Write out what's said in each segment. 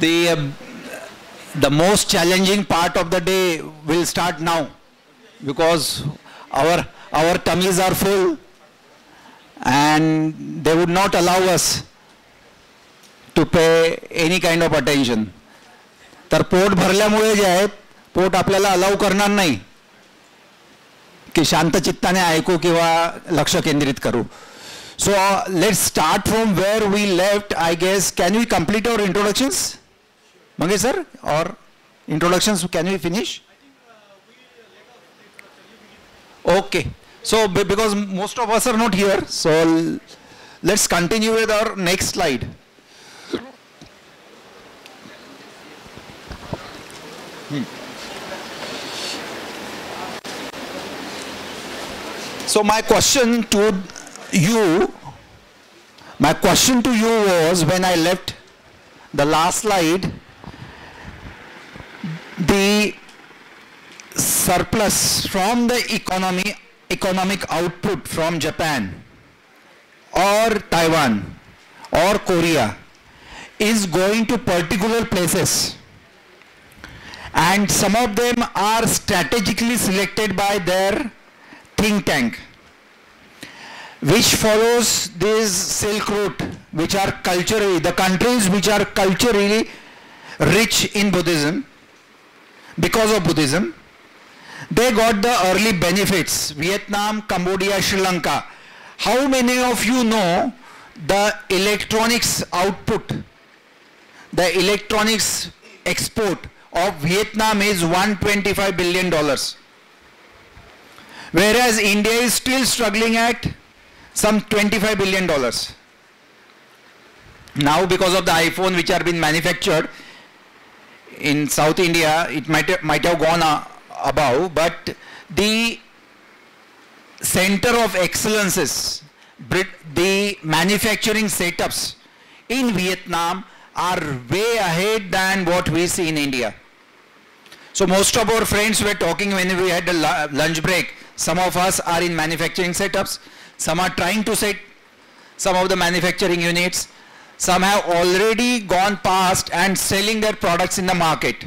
The the most challenging part of the day will start now, because our tummies are full and they would not allow us to pay any kind of attention. तर pot भरल्यामुळे जे आहे pot आपल्याला allow करणार नाही की शांत चित्ताने ऐकू किंवा लक्ष केंद्रित करू. So let's start from where we left, I guess. Can we complete our introductions? Mangesh sir, or introductions, can we finish? Okay. So because most of us are not here, so let's continue with our next slide. So my question to you was, when I left the last slide, the surplus from the economic output from Japan or Taiwan or Korea is going to particular places, and some of them are strategically selected by their think tank, which follows this Silk Route, which are culturally, the countries which are culturally rich in Buddhism. Because of Buddhism, they got the early benefits. Vietnam, Cambodia, Sri Lanka. How many of you know the electronics output, the electronics export of Vietnam is $125 billion, whereas India is still struggling at some $25 billion. Now because of the iPhone which are being manufactured in South India, it might have gone above, but the center of excellences, the manufacturing setups in Vietnam are way ahead than what we see in India. So most of our friends were talking when we had a lunch break. Some of us are in manufacturing setups, some are trying to set some of the manufacturing units, some have already gone past and selling their products in the market.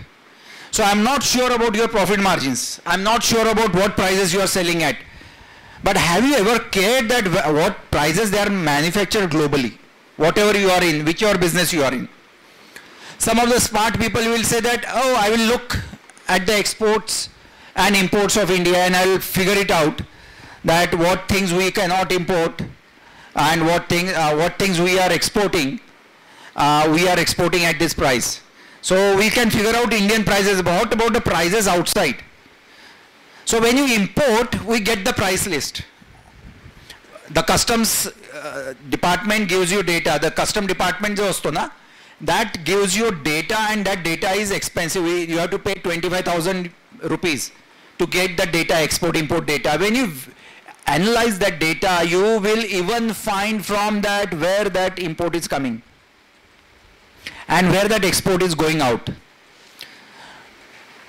So I'm not sure about your profit margins. I'm not sure about what prices you are selling at. But have you ever cared that what prices they are manufactured globally? Whatever you are in, whichever business you are in. Some of the smart people will say that, oh, I will look at the exports and imports of India and I will figure it out that what things we cannot import and what things we are exporting at this price. So we can figure out Indian prices. What about the prices outside? So when you import, we get the price list. The customs department gives you data. The custom department jo asto na, that gives you data, and that data is expensive. You have to pay 25,000 rupees to get the data, export import data. When you analyze that data, you will even find from that where that import is coming and where that export is going out.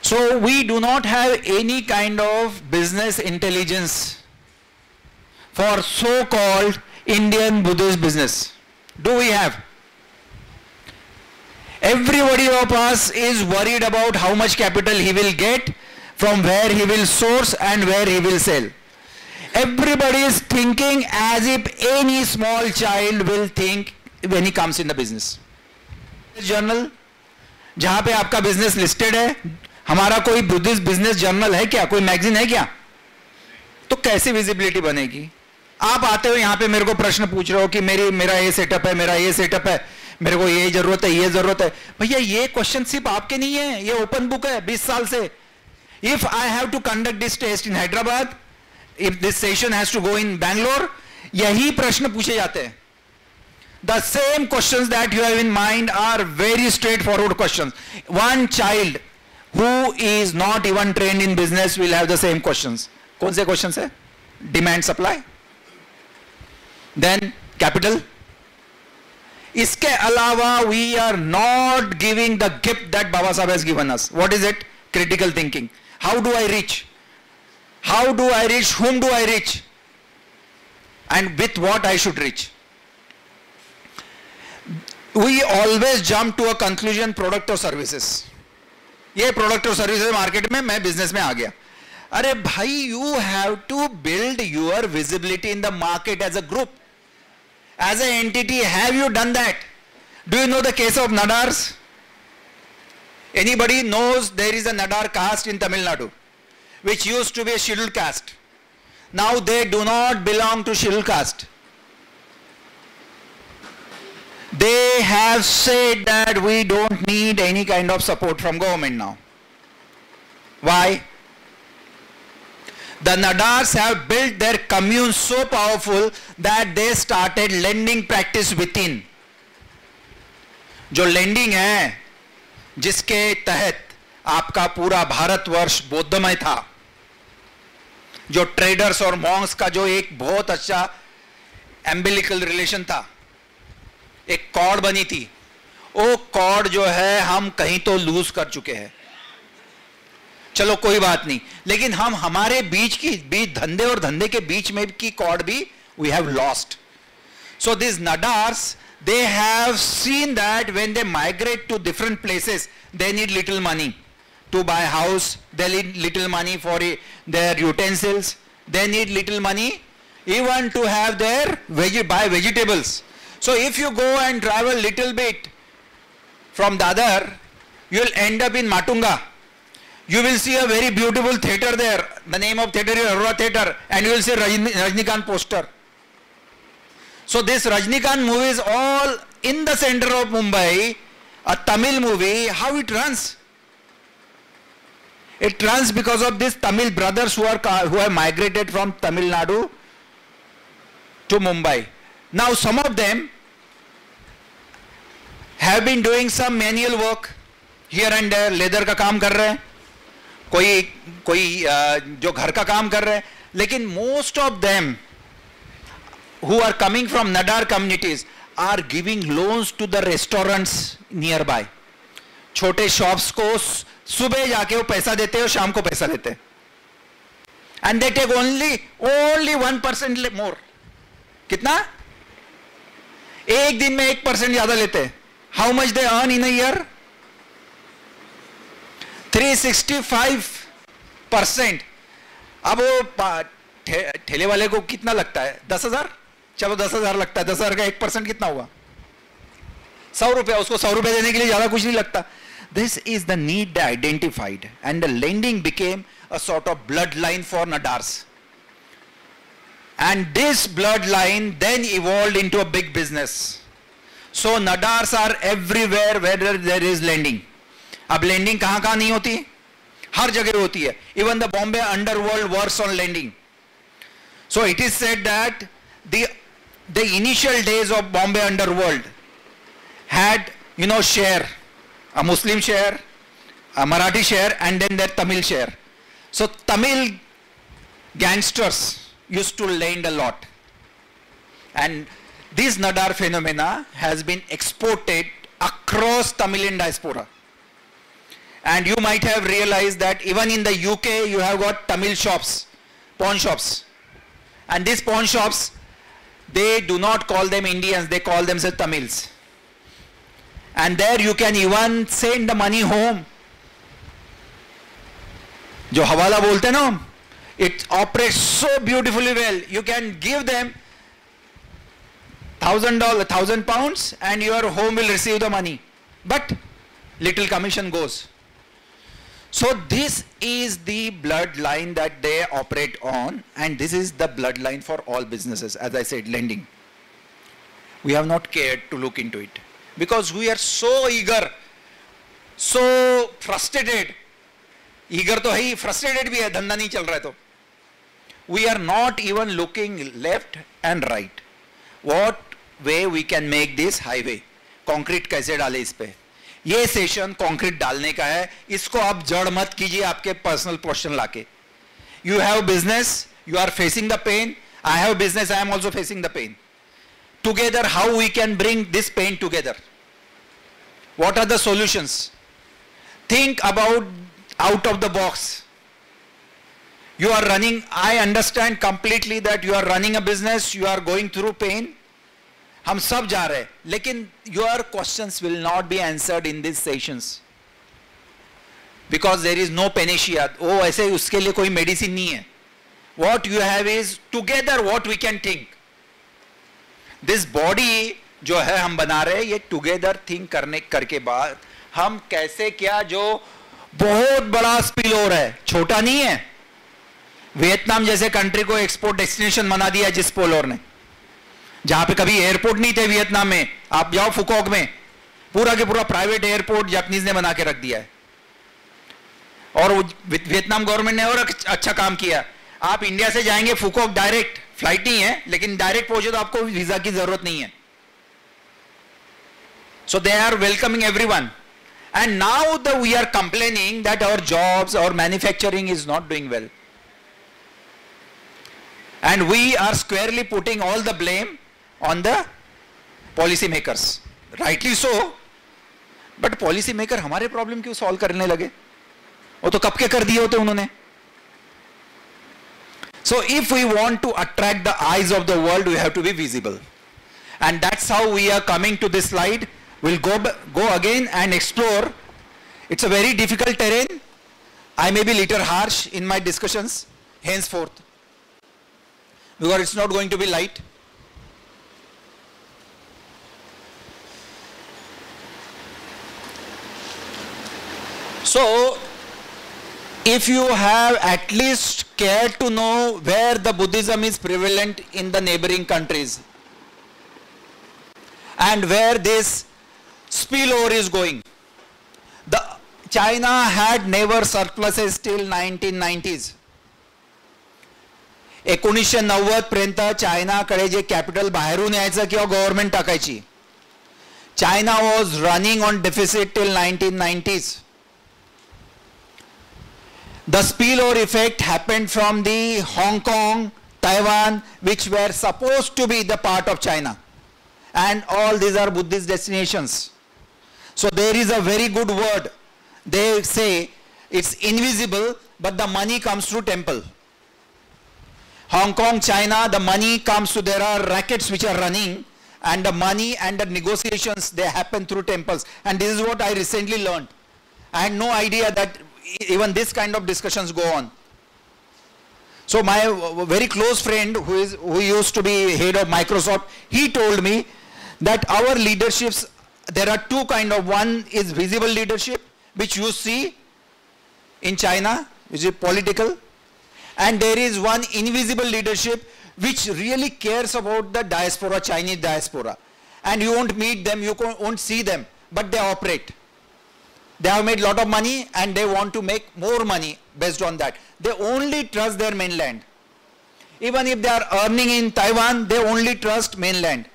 So we do not have any kind of business intelligence for so-called Indian Buddhist business. Do we have? Everybody of us is worried about how much capital he will get, from where he will source and where he will sell. Everybody is thinking as if any small child will think when he comes in the business. Journal जहां पे आपका business listed है, हमारा कोई Buddhist business journal है क्या, कोई magazine है क्या? तो कैसे विजिबिलिटी बनेगी? आप आते हो यहाँ पे मेरे को प्रश्न पूछ रहे हो कि मेरा ये सेटअप है, मेरा ये सेटअप है, मेरे को ये जरूरत है, ये जरूरत है. भैया ये क्वेश्चन सिर्फ आपके नहीं है, ये ओपन बुक है 20 साल से. If I have to conduct this test in Hyderabad, if this session has to go in Bangalore, यही प्रश्न पूछे जाते हैं. The same questions that you have in mind are very straightforward questions. One child who is not even trained in business will have the same questions. कौन से questions है? Demand, supply. Then capital. इसके अलावा we are not giving the gift that Baba Sahib has given us. What is it? Critical thinking. How do I reach? How do I reach? Whom do I reach? And with what I should reach? we always jump to a conclusion product or services. ये product और services market में मैं business में आ गया. अरे भाई, you have to build your visibility in the market as a group, as an entity. Have you done that? Do you know the case of Nadars? Anybody knows there is a Nadar caste in Tamil Nadu, which used to be a scheduled caste. Now they do not belong to scheduled caste. They have said that we don't need any kind of support from government now. Why? The Nadars have built their commune so powerful that they started lending practice within. जो lending है, जिसके तहत आपका पूरा भारतवर्ष बौद्धमय था, जो traders और Monks का जो एक बहुत अच्छा एम्बिलिकल रिलेशन था, एक कॉर्ड बनी थी, वो कॉर्ड जो है हम कहीं तो लूज कर चुके हैं. चलो कोई बात नहीं, लेकिन हम हमारे बीच धंधे और धंधे के बीच में की कॉर्ड भी we have lost. So these Nadars, they have seen that when they migrate to different places, they need little money to buy house, they need little money for their utensils, they need little money even to have their buy vegetables. So if you go and travel little bit from Dadar, you will end up in Matunga. You will see a very beautiful theater there. The name of theater is Aurora Theater, and you will see Rajnikant poster. So this Rajnikant movie is all in the center of Mumbai, a Tamil movie. How it runs? It runs because of these Tamil brothers who have migrated from Tamil Nadu to Mumbai. Now some of them have been doing some manual work here and there. Leather का काम कर रहे हैं, कोई जो घर का काम कर रहे हैं, लेकिन most of them who are coming from Nadar communities are giving loans to the restaurants nearby. छोटे shops को सुबह जाके वो पैसा देते हैं और शाम को पैसा लेते हैं. And they take only 1% more. कितना? एक दिन में 1% ज्यादा लेते हैं. How much they earn in a year? 365%. अब वो ठेले वाले को कितना लगता है? 10,000. चलो 10,000 लगता है. 10,000 का 1% कितना हुआ? 100 रुपया. उसको 100 रुपया देने के लिए ज्यादा कुछ नहीं लगता. This is the need they identified, and the lending became a sort of bloodline for Nadars. And this bloodline then evolved into a big business. So Nadars are everywhere where there is lending. अब lending कहाँ नहीं होती? हर जगह होती है. Even the Bombay underworld works on lending. So it is said that the initial days of Bombay underworld had, share, a Muslim share, a Marathi share, and then their Tamil share. So Tamil gangsters used to lend a lot. And this Nadar phenomena has been exported across Tamilian diaspora. And you might have realized that even in the UK you have got Tamil shops, pawn shops. And these pawn shops, they do not call them Indians, they call themselves Tamils. And there you can even send the money home. जो हवाला बोलते हैं ना, it operates so beautifully well. You can give them £1,000, and your home will receive the money. But little commission goes. So this is the bloodline that they operate on, and this is the bloodline for all businesses. As I said, lending. We have not cared to look into it because we are so eager, so frustrated. Eager तो है ही, frustrated भी है, धंधा नहीं चल रहा है तो. We are not even looking left and right. What way we can make this highway? Concrete कैसे डाले इस पे? ये सेशन कंक्रीट डालने का है. इसको आप जड़ मत कीजिए आपके पर्सनल क्वेश्चन लाके. You have business, you are facing the pain. I have business, I am also facing the pain. Together, how we can bring this pain together? What are the solutions? Think about out of the box. You are running, I understand completely that you are running a business, you are going through pain. हम सब जा रहे हैं, लेकिन your questions will not be answered in these sessions because there is no panacea. वो ऐसे उसके लिए कोई मेडिसिन नहीं है. What you have is together what we can think. This body जो है हम बना रहे हैं, ये टुगेदर थिंक करके बाद हम कैसे, क्या जो बहुत बड़ा स्पिल हो रहा है, छोटा नहीं है. वियतनाम जैसे कंट्री को एक्सपोर्ट डेस्टिनेशन बना दिया जिस पोलोर ने, जहां पे कभी एयरपोर्ट नहीं थे वियतनाम में. आप जाओ फुकोक में, पूरा के पूरा प्राइवेट एयरपोर्ट जापानीज ने बना के रख दिया है. और वियतनाम गवर्नमेंट ने और अच्छा काम किया. आप इंडिया से जाएंगे फुकोक, डायरेक्ट फ्लाइट नहीं है, लेकिन डायरेक्ट पहुंचे तो आपको वीजा की जरूरत नहीं है. So they are welcoming everyone. And now we are complaining that our jobs और manufacturing is not doing well. And we are squarely putting all the blame on the policy makers. Rightly so. But policy maker हमारे problem क्यों solve करने लगे? वो तो कब के कर दिए होते उन्होंने. So if we want to attract the eyes of the world, we have to be visible. And that's how we are coming to this slide. We'll go again and explore. It's a very difficult terrain. I may be little harsh in my discussions henceforth, because it's not going to be light. So, if you have at least cared to know where the Buddhism is prevalent in the neighboring countries and where this spillover is going. China had never surpluses till 1990s. 1990 पर्यंत चायनाकडे जे capital बाहेरून यायचं किंवा government टाकायची. China was running on deficit till 1990s. The spillover effect happened from the Hong Kong, Taiwan, which were supposed to be the part of China. And all these are Buddhist destinations. So there is a very good word. They say it's invisible, but the money comes through temple. Hong Kong, China, the money comes to, there are rackets which are running, and the money and the negotiations, they happen through temples. And this is what I recently learned. I had no idea that even this kind of discussions go on. So my very close friend who used to be head of Microsoft, he told me that our leaderships, there are two kind of, one is visible leadership, which you see in China, which is political, and there is one invisible leadership which really cares about the diaspora, Chinese diaspora. And you won't meet them, you won't see them, but they operate. They have made a lot of money and they want to make more money based on that. They only trust their mainland. Even if they are earning in Taiwan, they only trust mainland.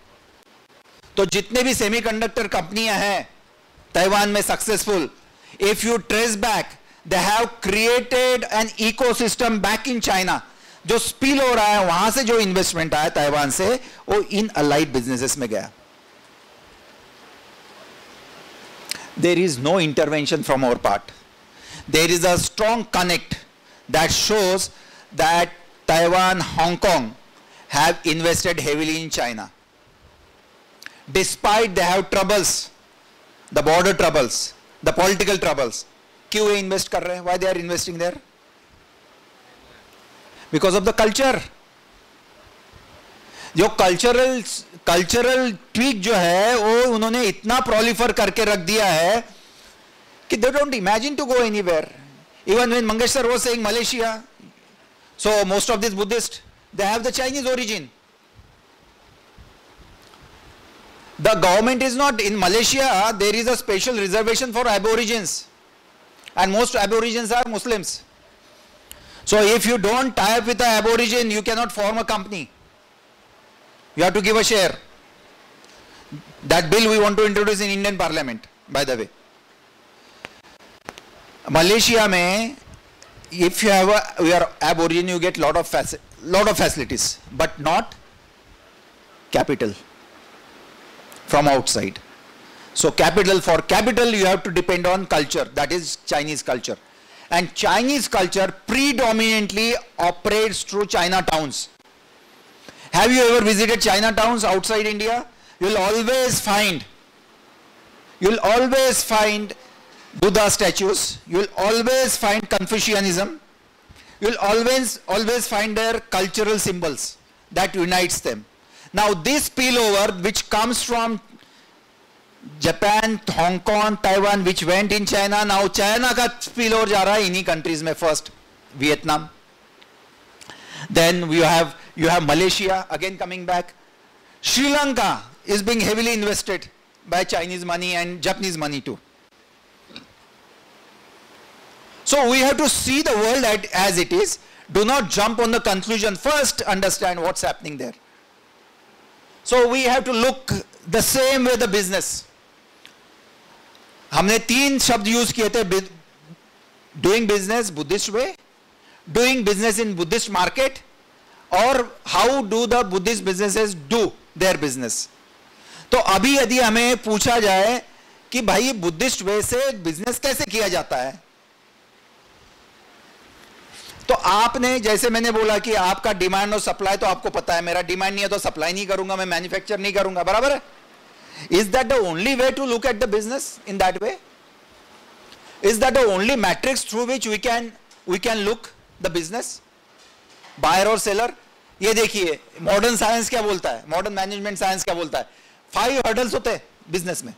तो जितने भी semiconductor कंपनियां हैं Taiwan में successful, if you trace back, they have created an ecosystem back in China. जो spill हो रहा है वहां से जो इन्वेस्टमेंट आया ताइवान से, वो इन अलाइड बिजनेसेस में गया. There is no intervention from our part. There is a strong connect that shows that Taiwan, Hong Kong have invested heavily in China. Despite they have troubles, the border troubles, the political troubles, क्यों ये invest कर रहे हैं? Why they are investing there? Because of the culture. जो cultural tweak जो है वो उन्होंने इतना प्रोलिफर करके रख दिया है कि they don't imagine to go anywhere. Even when Mangesh sir was saying Malaysia, so most of these Buddhists, they have the Chinese origin. The government is not, in Malaysia there is a special reservation for aborigines, and most aborigines are Muslims. So if you don't tie up with the aborigine, you cannot form a company. You have to give a share. That bill we want to introduce in Indian Parliament, by the way. Malaysia mein, if you are aborigine, you get lot of facilities, but not capital from outside. So for capital you have to depend on culture, that is Chinese culture. And Chinese culture predominantly operates through Chinatowns. Have you ever visited Chinatowns outside India? you'll always find Buddha statues, you'll always find Confucianism, you'll always find their cultural symbols that unites them. Now this spillover which comes from Japan, Hong Kong, Taiwan, which went in China, now China ka spillover जा रहा है इन्हीं countries में, first Vietnam, then you have Malaysia again coming back. Sri Lanka is being heavily invested by Chinese money and Japanese money too. So we have to see the world as it is. Do not jump on the conclusion. First understand what's happening there. So we have to look the same way the business. हमने 3 शब्द use किए थे, doing business Buddhist way, doing business in Buddhist market, or how do the Buddhist businesses do their business. तो अभी यदि हमें पूछा जाए कि भाई बुद्धिस्ट वे से बिजनेस कैसे किया जाता है, तो आपने, जैसे मैंने बोला कि आपका डिमांड और सप्लाई तो आपको पता है, मेरा डिमांड नहीं है तो सप्लाई नहीं करूंगा, मैं मैन्युफैक्चर नहीं करूंगा, बराबर है. Is that the only way to look at the business in that way? Is that the only matrix through which we can look the business, buyer और सेलर? ये देखिए मॉडर्न साइंस क्या बोलता है, मॉडर्न मैनेजमेंट साइंस क्या बोलता है. 5 hurdles होते हैं बिजनेस में,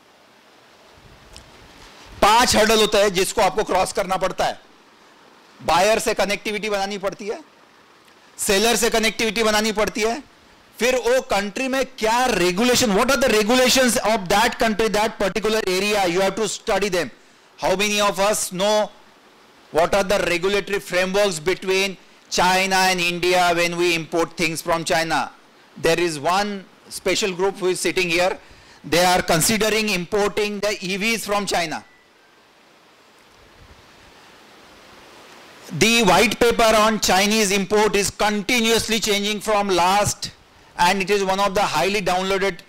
5 हर्डल होते हैं जिसको आपको क्रॉस करना पड़ता है. बायर से कनेक्टिविटी बनानी पड़ती है, सेलर से कनेक्टिविटी बनानी पड़ती है, फिर वो कंट्री में क्या regulation, what are the regulations of that country, that particular area, you have to study them. How many of us know what are the regulatory frameworks between China and India when we import things from China? There is one special group who is sitting here. They are considering importing the EVs from China. The white paper on Chinese import is continuously changing from last, and it is one of the highly downloaded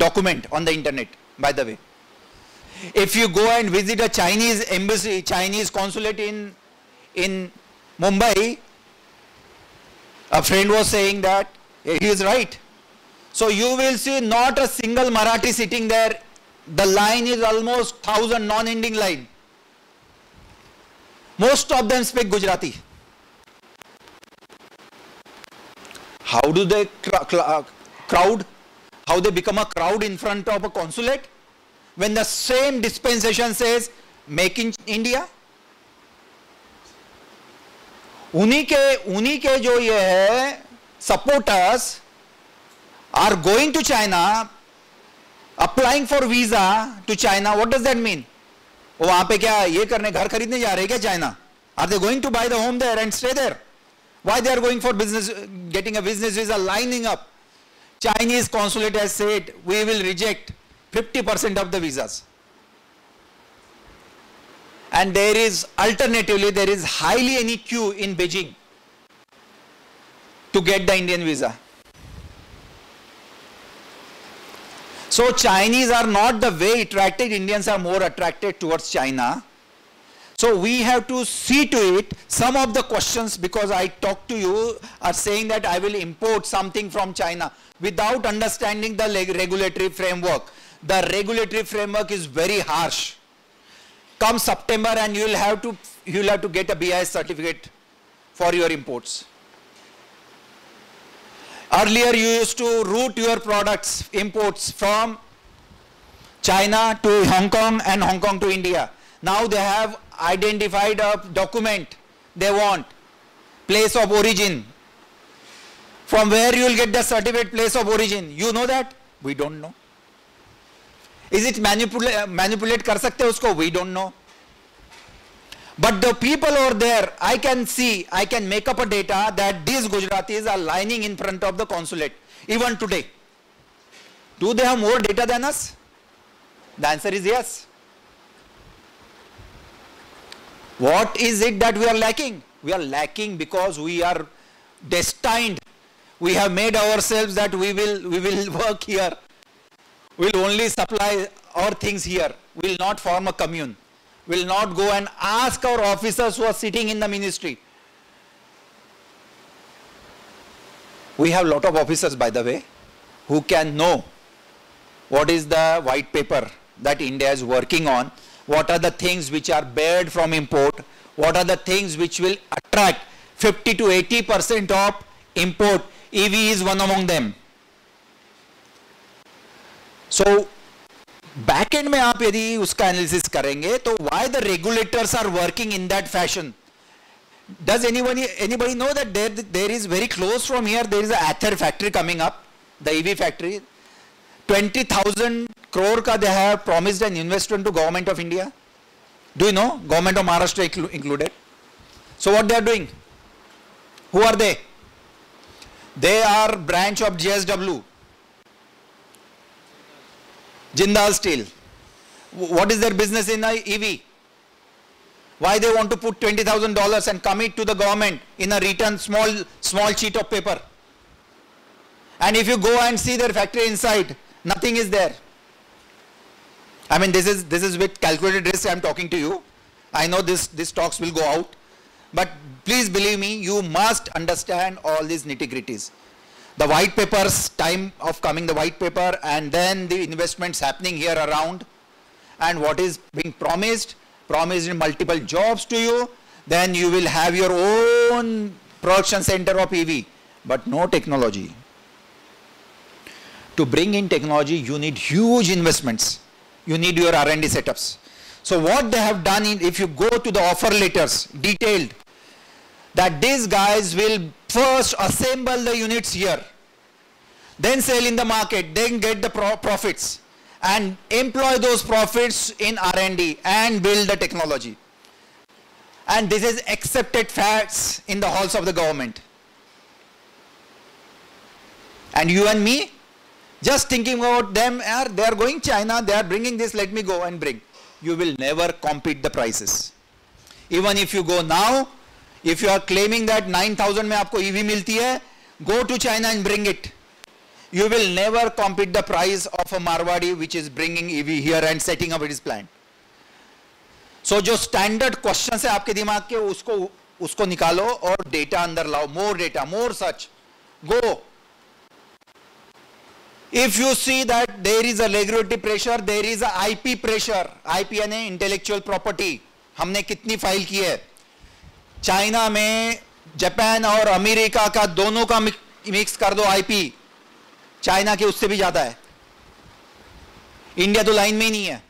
document on the internet, by the way. If you go and visit a Chinese embassy, Chinese consulate in Mumbai, a friend was saying that he is right. So you will see not a single Marathi sitting there. The line is almost 1,000 non-ending line. Most of them speak Gujarati. How do they crowd? How they become a crowd in front of a consulate when the same dispensation says make in India? उन्हीं के जो ये है supporters are going to China, applying for visa to China. What does that mean? वो वहां पे क्या ये करने, घर खरीदने जा रहे हैं क्या China? Are they going to buy the home there and stay there? Why they are going for business, getting a business visa, lining up? Chinese consulate has said we will reject 50% of the visas. And there is, alternatively, there is hardly any queue in Beijing to get the Indian visa. So Chinese are not the way attracted, Indians are more attracted towards China. So we have to see to it. Some of the questions, because I talked to you, are saying that I will import something from China without understanding the regulatory framework. The regulatory framework is very harsh. Come September and you will have to get a BIS certificate for your imports. Earlier you used to route your products, imports from China to Hong Kong and Hong Kong to India. Now they have identified a document they want, place of origin. From where you will get the certificate place of origin? You know that? We don't know. Is it manipulate कर सकते उसको? We don't know. But the people over there, I can see, I can make up a data that these Gujaratis are lining in front of the consulate, even today. Do they have more data than us? The answer is yes. What is it that we are lacking? We are lacking because we are destined. We have made ourselves that we will work here. We will only supply our things here. We will not form a commune. We will not go and ask our officers who are sitting in the ministry. We have a lot of officers, by the way, who can know what is the white paper that India is working on, what are the things which are barred from import, what are the things which will attract 50 to 80% of import. EV is one among them. So back end में आप यदि उसका analysis करेंगे तो why the regulators are working in that fashion? Does anybody know that there is very close from here, there is a Ather factory coming up, the EV factory. 20,000 crore ka they have promised an investment to government of India. Do you know? Government of Maharashtra included. So what they are doing? Who are they? They are branch of JSW. Jindal Steel. What is their business in EV? Why they want to put $20,000 and commit to the government in a written small sheet of paper? And if you go and see their factory inside, nothing is there. I mean, this is with calculated risk I am talking to you. I know this talks will go out, but please believe me, you must understand all these nitty-gritties. The white papers, time of coming the white paper, and then the investments happening here around, and what is being promised in multiple jobs to you, then you will have your own production center of EV, but no technology. To bring in technology, you need huge investments. You need your R&D setups. So what they have done, if you go to the offer letters, detailed, that these guys will first assemble the units here, then sell in the market, then get the profits, and employ those profits in R&D and build the technology. And this is accepted facts in the halls of the government. And you and me, just thinking about them, they are going China, they are bringing this, let me go and bring. You will never compete the prices. Even if you go now, if you are claiming that 9,000 में आपको EV मिलती है, go to China and bring it. You will never compete the price of a Marwadi which is bringing EV here and setting up its plant. So जो standard questions है आपके दिमाग के, उसको निकालो और data अंदर लाओ, more data, more such. Go. If you see that there is a regulatory pressure, there is a IP pressure. IP यानी intellectual property. हमने कितनी फाइल की है? चाइना में जापान और अमेरिका का दोनों का मिक्स कर दो आईपी, चाइना के उससे भी ज्यादा है. इंडिया तो लाइन में ही नहीं है.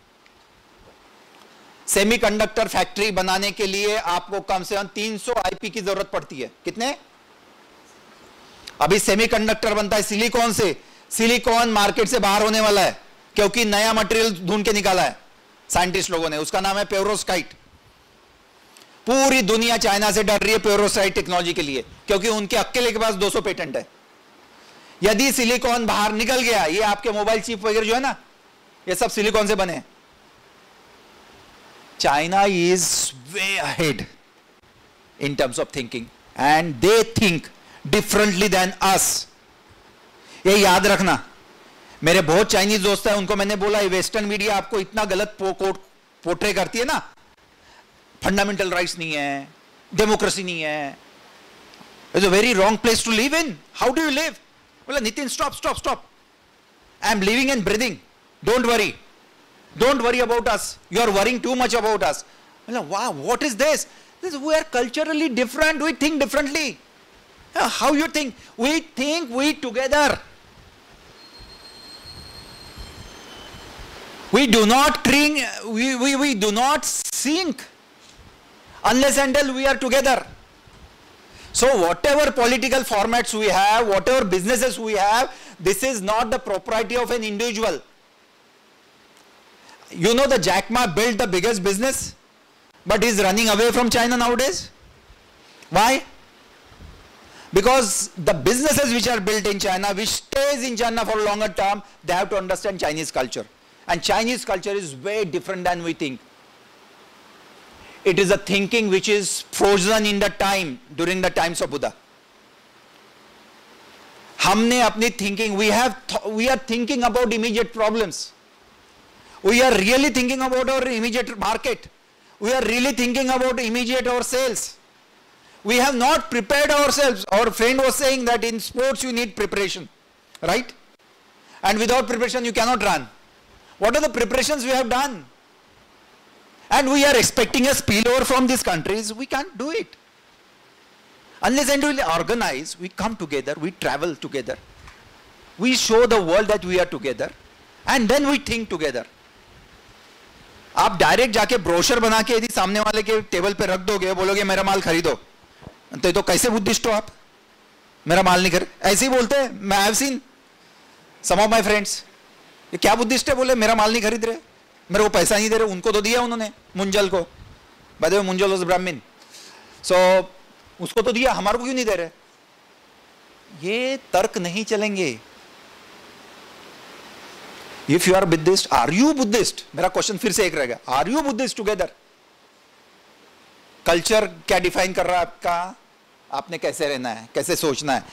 सेमीकंडक्टर फैक्ट्री बनाने के लिए आपको कम से कम 300 आईपी की जरूरत पड़ती है. कितने? अभी सेमीकंडक्टर बनता है सिलिकॉन से. सिलिकॉन मार्केट से बाहर होने वाला है क्योंकि नया मटेरियल ढूंढ के निकाला है साइंटिस्ट लोगों ने, उसका नाम है पेरोस्काइट. पूरी दुनिया चाइना से डर रही है पेरोस्काइट टेक्नोलॉजी के लिए क्योंकि उनके अकेले के पास 200 पेटेंट है. यदि सिलिकॉन बाहर निकल गया, ये आपके मोबाइल चिप वगैरह जो है ना, ये सब सिलिकॉन से बने. China is way ahead in terms of thinking and they think differently than us. ये याद रखना. मेरे बहुत चाइनीज दोस्त हैं, उनको मैंने बोला वेस्टर्न मीडिया आपको इतना गलत पोर्ट्रे करती है ना, फंडामेंटल राइट्स नहीं है, डेमोक्रेसी नहीं है, it's a very wrong place to live in. How do you live? बोला Nitin stop, I am living and breathing, don't worry about us, you are worrying too much about us. बोला वाह, what is this? We are culturally different, we think differently. How you think? We together. We do not cling, we do not sink unless until we are together. So whatever political formats we have, whatever businesses we have, this is not the property of an individual. You know, the Jack Ma built the biggest business, but is running away from China nowadays. Why? Because the businesses which are built in China, which stays in China for a longer term, they have to understand Chinese culture. And Chinese culture is way different than we think. It is a thinking which is frozen in the time, during the times of Buddha. हमने अपनी thinking, we are thinking about immediate problems. We are really thinking about our immediate market. We are really thinking about immediate our sales. We have not prepared ourselves. Our friend was saying that in sports you need preparation, right? And without preparation, you cannot run. What are the preparations we have done? And we are expecting a spillover from these countries. We can't do it. Unless and we organize, we come together, we travel together. We show the world that we are together. And then we think together. आप direct जाके brochure बना के यदि सामने वाले के table पे रख दोगे, बोलोगे मेरा माल खरीदो, तो कैसे बुद्धिस्ट हो आप? मेरा माल नहीं खरीद, ऐसे ही बोलते हैं. मैं have seen some of my friends, ये क्या बुद्धिस्ट है, बोले मेरा माल नहीं खरीद रहे, मेरे को पैसा नहीं दे रहे. उनको तो दिया उन्होंने, मुंजल को. By the way Munjal was ब्राह्मण, सो उसको तो दिया, हमारे को क्यों नहीं दे रहे? ये तर्क नहीं चलेंगे. If you are Buddhist, are you Buddhist? मेरा क्वेश्चन फिर से एक रहेगा, are you Buddhist together? Culture क्या डिफाइन कर रहा है आपका? आपने कैसे रहना है, कैसे सोचना है?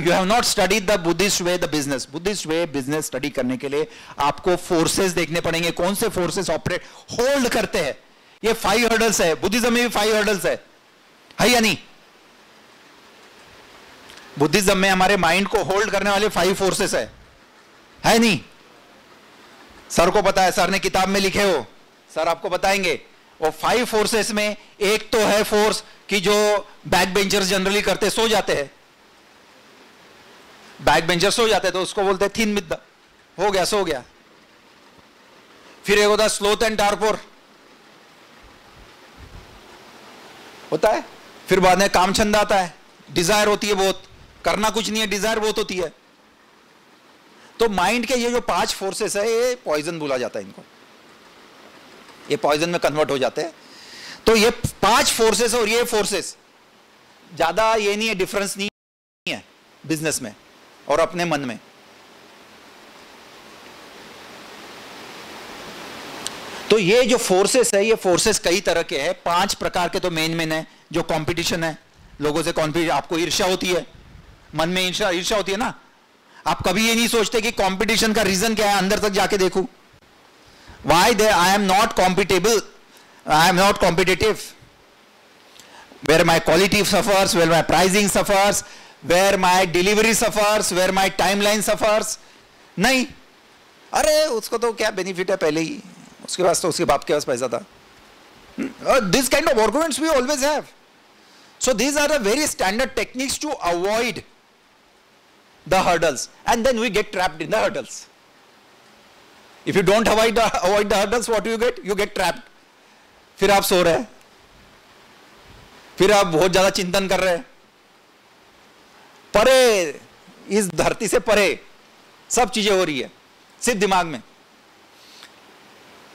You have not studied the Buddhist way, the business. Buddhist way business study करने के लिए आपको फोर्सेस देखने पड़ेंगे. कौन से फोर्सेस ऑपरेट होल्ड करते हैं? ये 5 हर्डल्स है. बुद्धिज्म में भी 5 हर्डल्स है या नहीं? बुद्धिज्म में हमारे माइंड को होल्ड करने वाले 5 फोर्सेस है नहीं? सर को पता है, सर ने किताब में लिखे हो, सर आपको बताएंगे. और 5 फोर्सेस में एक तो है फोर्स कि जो बैक बेंचर्स जनरली करते, सो जाते हैं. बैक बेंचर सो जाते हैं तो उसको बोलते हैं थिन मिद्दा, हो गया, सो गया. फिर एक होता है स्लोथ एंड टारपोर, होता है. फिर बाद में कामचंद आता है, डिजायर होती है बहुत, करना कुछ नहीं है, डिजायर बहुत होती है. तो माइंड के ये जो 5 फोर्सेस है, ये पॉइजन बोला जाता है इनको, ये पॉइजन में कन्वर्ट हो जाते हैं. तो ये 5 फोर्सेस और ये फोर्सेस ज्यादा ये नहीं है, डिफरेंस नहीं है बिजनेस में और अपने मन में. तो ये जो फोर्सेस है, ये फोर्सेस कई तरह के हैं. 5 प्रकार के तो मेन है. जो कंपटीशन है, लोगों से कॉम्पिटिशन, आपको ईर्ष्या होती है, मन में ईर्ष्या होती है ना. आप कभी ये नहीं सोचते कि कंपटीशन का रीजन क्या है, अंदर तक जाके देखूं. Why I am not competitive, I am not competitive, where my quality suffers, where my pricing suffers, where my delivery suffers, where my timeline suffers. नहीं, अरे उसको तो क्या बेनिफिट है, पहले ही उसके पास तो उसके बाप के पास पैसा था. This kind of arguments we always have. So these are the very standard techniques to avoid the hurdles, and then we get trapped in the hurdles. If you don't avoid the hurdles, what do you get? You get trapped. फिर आप सो रहे हैं, फिर आप बहुत ज्यादा चिंतन कर रहे हैं, परे, इस धरती से परे सब चीजें हो रही है सिर्फ दिमाग में.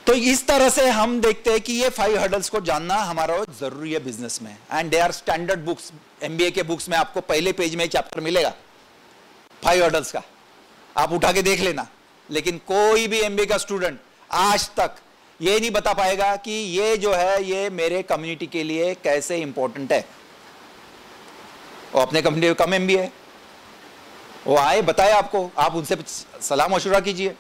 तो इस तरह से हम देखते हैं कि ये 5 हर्डल्स को जानना हमारा जरूरी है बिजनेस में. And they are standard books. MBA के बुक्स में आपको पहले पेज में चैप्टर मिलेगा 5 हर्डल्स का, आप उठा के देख लेना. लेकिन कोई भी एमबीए का स्टूडेंट आज तक ये नहीं बता पाएगा कि ये जो है ये मेरे कम्युनिटी के लिए कैसे इंपॉर्टेंट है. वो अपने कम्युनिटी में कम एमबीए है, वो आए बताए आपको, आप उनसे सलाह मशवरा कीजिए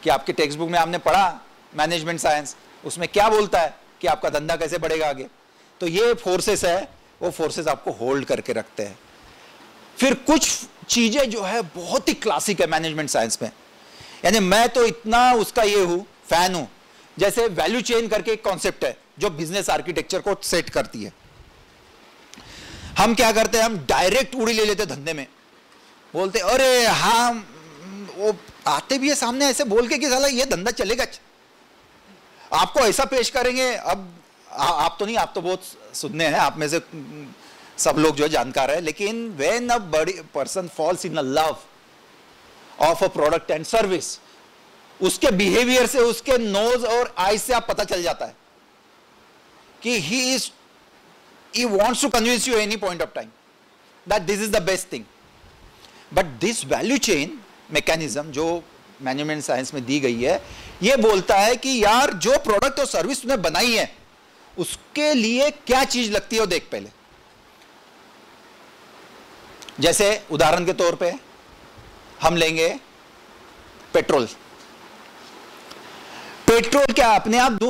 कि आपके टेक्स्ट बुक में आपने पढ़ा मैनेजमेंट साइंस, उसमें क्या बोलता है कि आपका धंधा कैसे बढ़ेगा आगे. तो ये फोर्सेस है, वो फोर्सेस आपको होल्ड करके रखते हैं. फिर कुछ चीजें जो है बहुत ही क्लासिक है मैनेजमेंट साइंस में, यानी मैं तो इतना उसका ये हूं, फैन हूं. जैसे वैल्यू चेन करके एक कॉन्सेप्ट है जो बिजनेस आर्किटेक्चर को सेट करती है. हम क्या करते हैं, हम डायरेक्ट उड़ी ले लेते धंधे में, बोलते अरे हाँ, वो आते भी है सामने ऐसे बोल के कि साला ये धंधा चलेगा, आपको ऐसा पेश करेंगे. अब आप तो नहीं, आप तो बहुत सुनने हैं, आप में से सब लोग जो है जानकार है. लेकिन व्हेन अ बड़ी person falls in a love of a product and service, उसके बिहेवियर से, उसके नोज और आईज से आप पता चल जाता है कि he wants to convince you any point of time that this is the best thing. But this value chain mechanism जो मैनेजमेंट साइंस में दी गई है, ये बोलता है कि यार जो प्रोडक्ट और सर्विस तूने बनाई है उसके लिए क्या चीज लगती है वो देख पहले. जैसे उदाहरण के तौर पे हम लेंगे पेट्रोल. पेट्रोल क्या अपने आप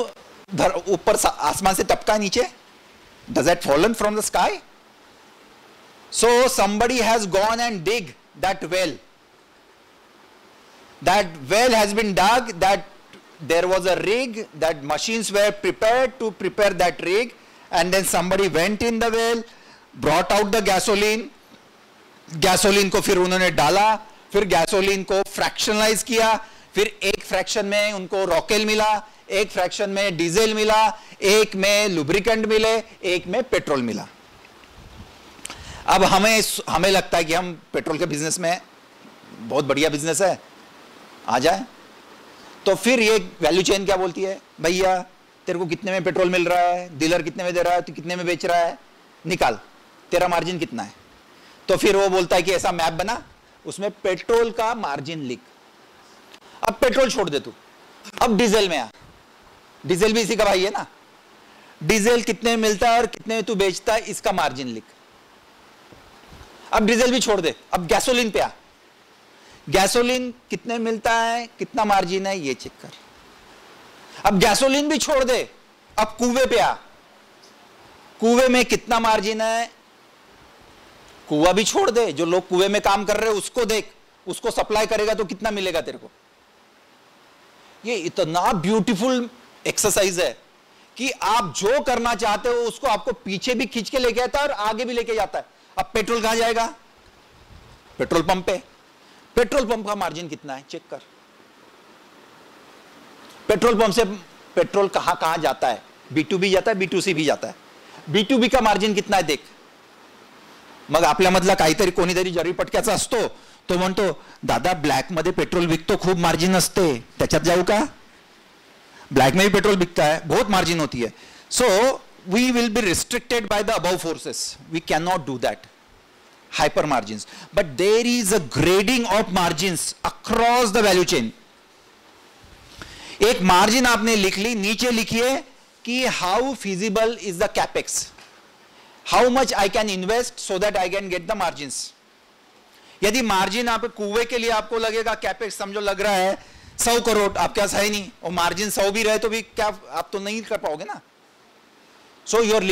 ऊपर आसमान से टपका नीचे? Does that fallen from the sky? So somebody has gone and dig that well. that well has been dug, that there was a rig, that machines were prepared to prepare that rig, and then somebody went in the well, brought out the gasoline, gasoline को फिर उन्होंने डाला, फिर gasoline को फ्रैक्शनलाइज किया, फिर एक fraction में उनको रॉकेल मिला, एक फ्रैक्शन में डीजल मिला, एक में लुब्रिकेंट मिले, एक में पेट्रोल मिला. अब हमें लगता है कि हम पेट्रोल के बिजनेस में बहुत बढ़िया बिजनेस है, आ जाए. तो फिर ये वैल्यू चेन क्या बोलती है, भैया तेरे को कितने में पेट्रोल मिल रहा है, डीलर कितने में दे रहा है, तो कितने में बेच रहा है, निकाल, तेरा मार्जिन कितना है. तो फिर वो बोलता है कि ऐसा मैप बना, उसमें पेट्रोल का मार्जिन लिख. अब पेट्रोल छोड़ दे तू, अब डीजल में आ. डीजल भी इसी का भाई है ना. डीजल कितने में मिलता है और कितने में तू बेचता है, इसका मार्जिन लिख. अब डीजल भी छोड़ दे, अब गैसोलीन पे आ. गैसोलीन कितने में मिलता है, कितना मार्जिन है, ये चेक कर. अब गैसोलीन भी छोड़ दे, अब कुएं पे आ. कुएं में कितना मार्जिन है, कुआं भी छोड़ दे, जो लोग कुएं में काम कर रहे हैं उसको देख, उसको सप्लाई करेगा तो कितना मिलेगा तेरे को. ये इतना ब्यूटीफुल एक्सरसाइज है कि आप जो करना चाहते हो उसको आपको पीछे भी खींच के लेके आता है और आगे भी लेके जाता है. अब पेट्रोल कहां जाएगा, पेट्रोल पंप पे. पेट्रोल पंप का मार्जिन कितना है चेक कर. पेट्रोल पंप से पेट्रोल कहां कहां जाता है, B2B जाता है, B2C भी जाता है. B2B का मार्जिन कितना है देख. मग आपल्यामधला काहीतरी कोणीतरी जरी पटक्याचा असतो, तो म्हणतो दादा ब्लॅक मध्ये पेट्रोल विकतो, खूप मार्जिन असते, त्याच्यात जाऊ का. ब्लैक में भी पेट्रोल बिकता है, बहुत मार्जिन होती है. So we will be restricted by the above forces, we can not do that. Hyper margins, but there is a grading of margins across the value chain. एक मार्जिन आपने लिख ली, नीचे लिखिए कि how feasible is the capex, how much I can invest so that I can get the margins. यदि margin आप कुएं के लिए आपको लगेगा कैपेक्स समझो लग रहा है 100 करोड़, आपके पास है नहीं, और मार्जिन 100 भी रहे तो भी क्या आप तो नहीं कर पाओगे ना. So your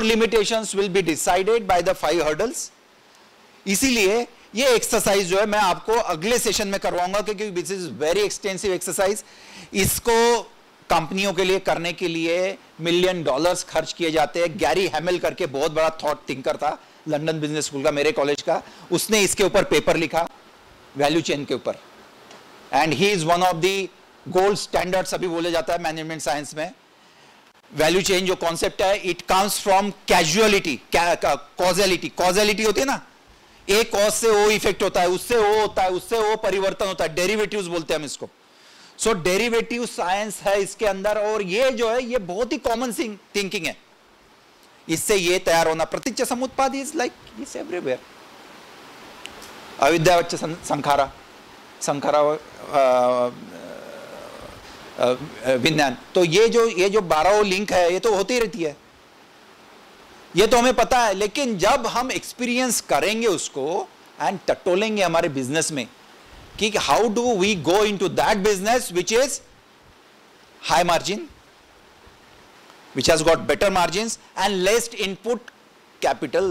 limitations will be decided by the 5 hurdles. इसीलिए ये एक्सरसाइज जो है मैं आपको अगले सेशन में करवाऊंगा, क्योंकि this is very extensive exercise. इसको कंपनियों के लिए करने के लिए $1 मिलियन खर्च किए जाते हैं. गैरी हैमेल करके बहुत बड़ा थॉट थिंकर था लंदन बिजनेस स्कूल का, मेरे कॉलेज का, उसने इसके ऊपर पेपर लिखा वैल्यू चेन के ऊपर. And he is one of the gold standards अभी बोले जाता है मैनेजमेंट साइंस में. वैल्यू चेन जो कॉन्सेप्ट है, it comes from casualty, causality. Causality होती है ना, एक कॉज से वो इफेक्ट होता है, उससे वो होता है, उससे वो परिवर्तन होता है, डेरिवेटिव्स बोलते हैं हम इसको. सो डेरिवेटिव साइंस है इसके अंदर, और ये जो है ये बहुत ही कॉमन थिंकिंग है. इससे ये तैयार होना, प्रतीच्य समुत्पाद इज लाइक इज एवरीवेयर. अविद्यावच्च संखारा, संखारा विज्ञान. तो ये जो 12 लिंक है ये तो होती ही रहती है, ये तो हमें पता है. लेकिन जब हम एक्सपीरियंस करेंगे उसको एंड टटोलेंगे हमारे बिजनेस में कि how do we go into that business which is high margin, which has got better margins and less input capital.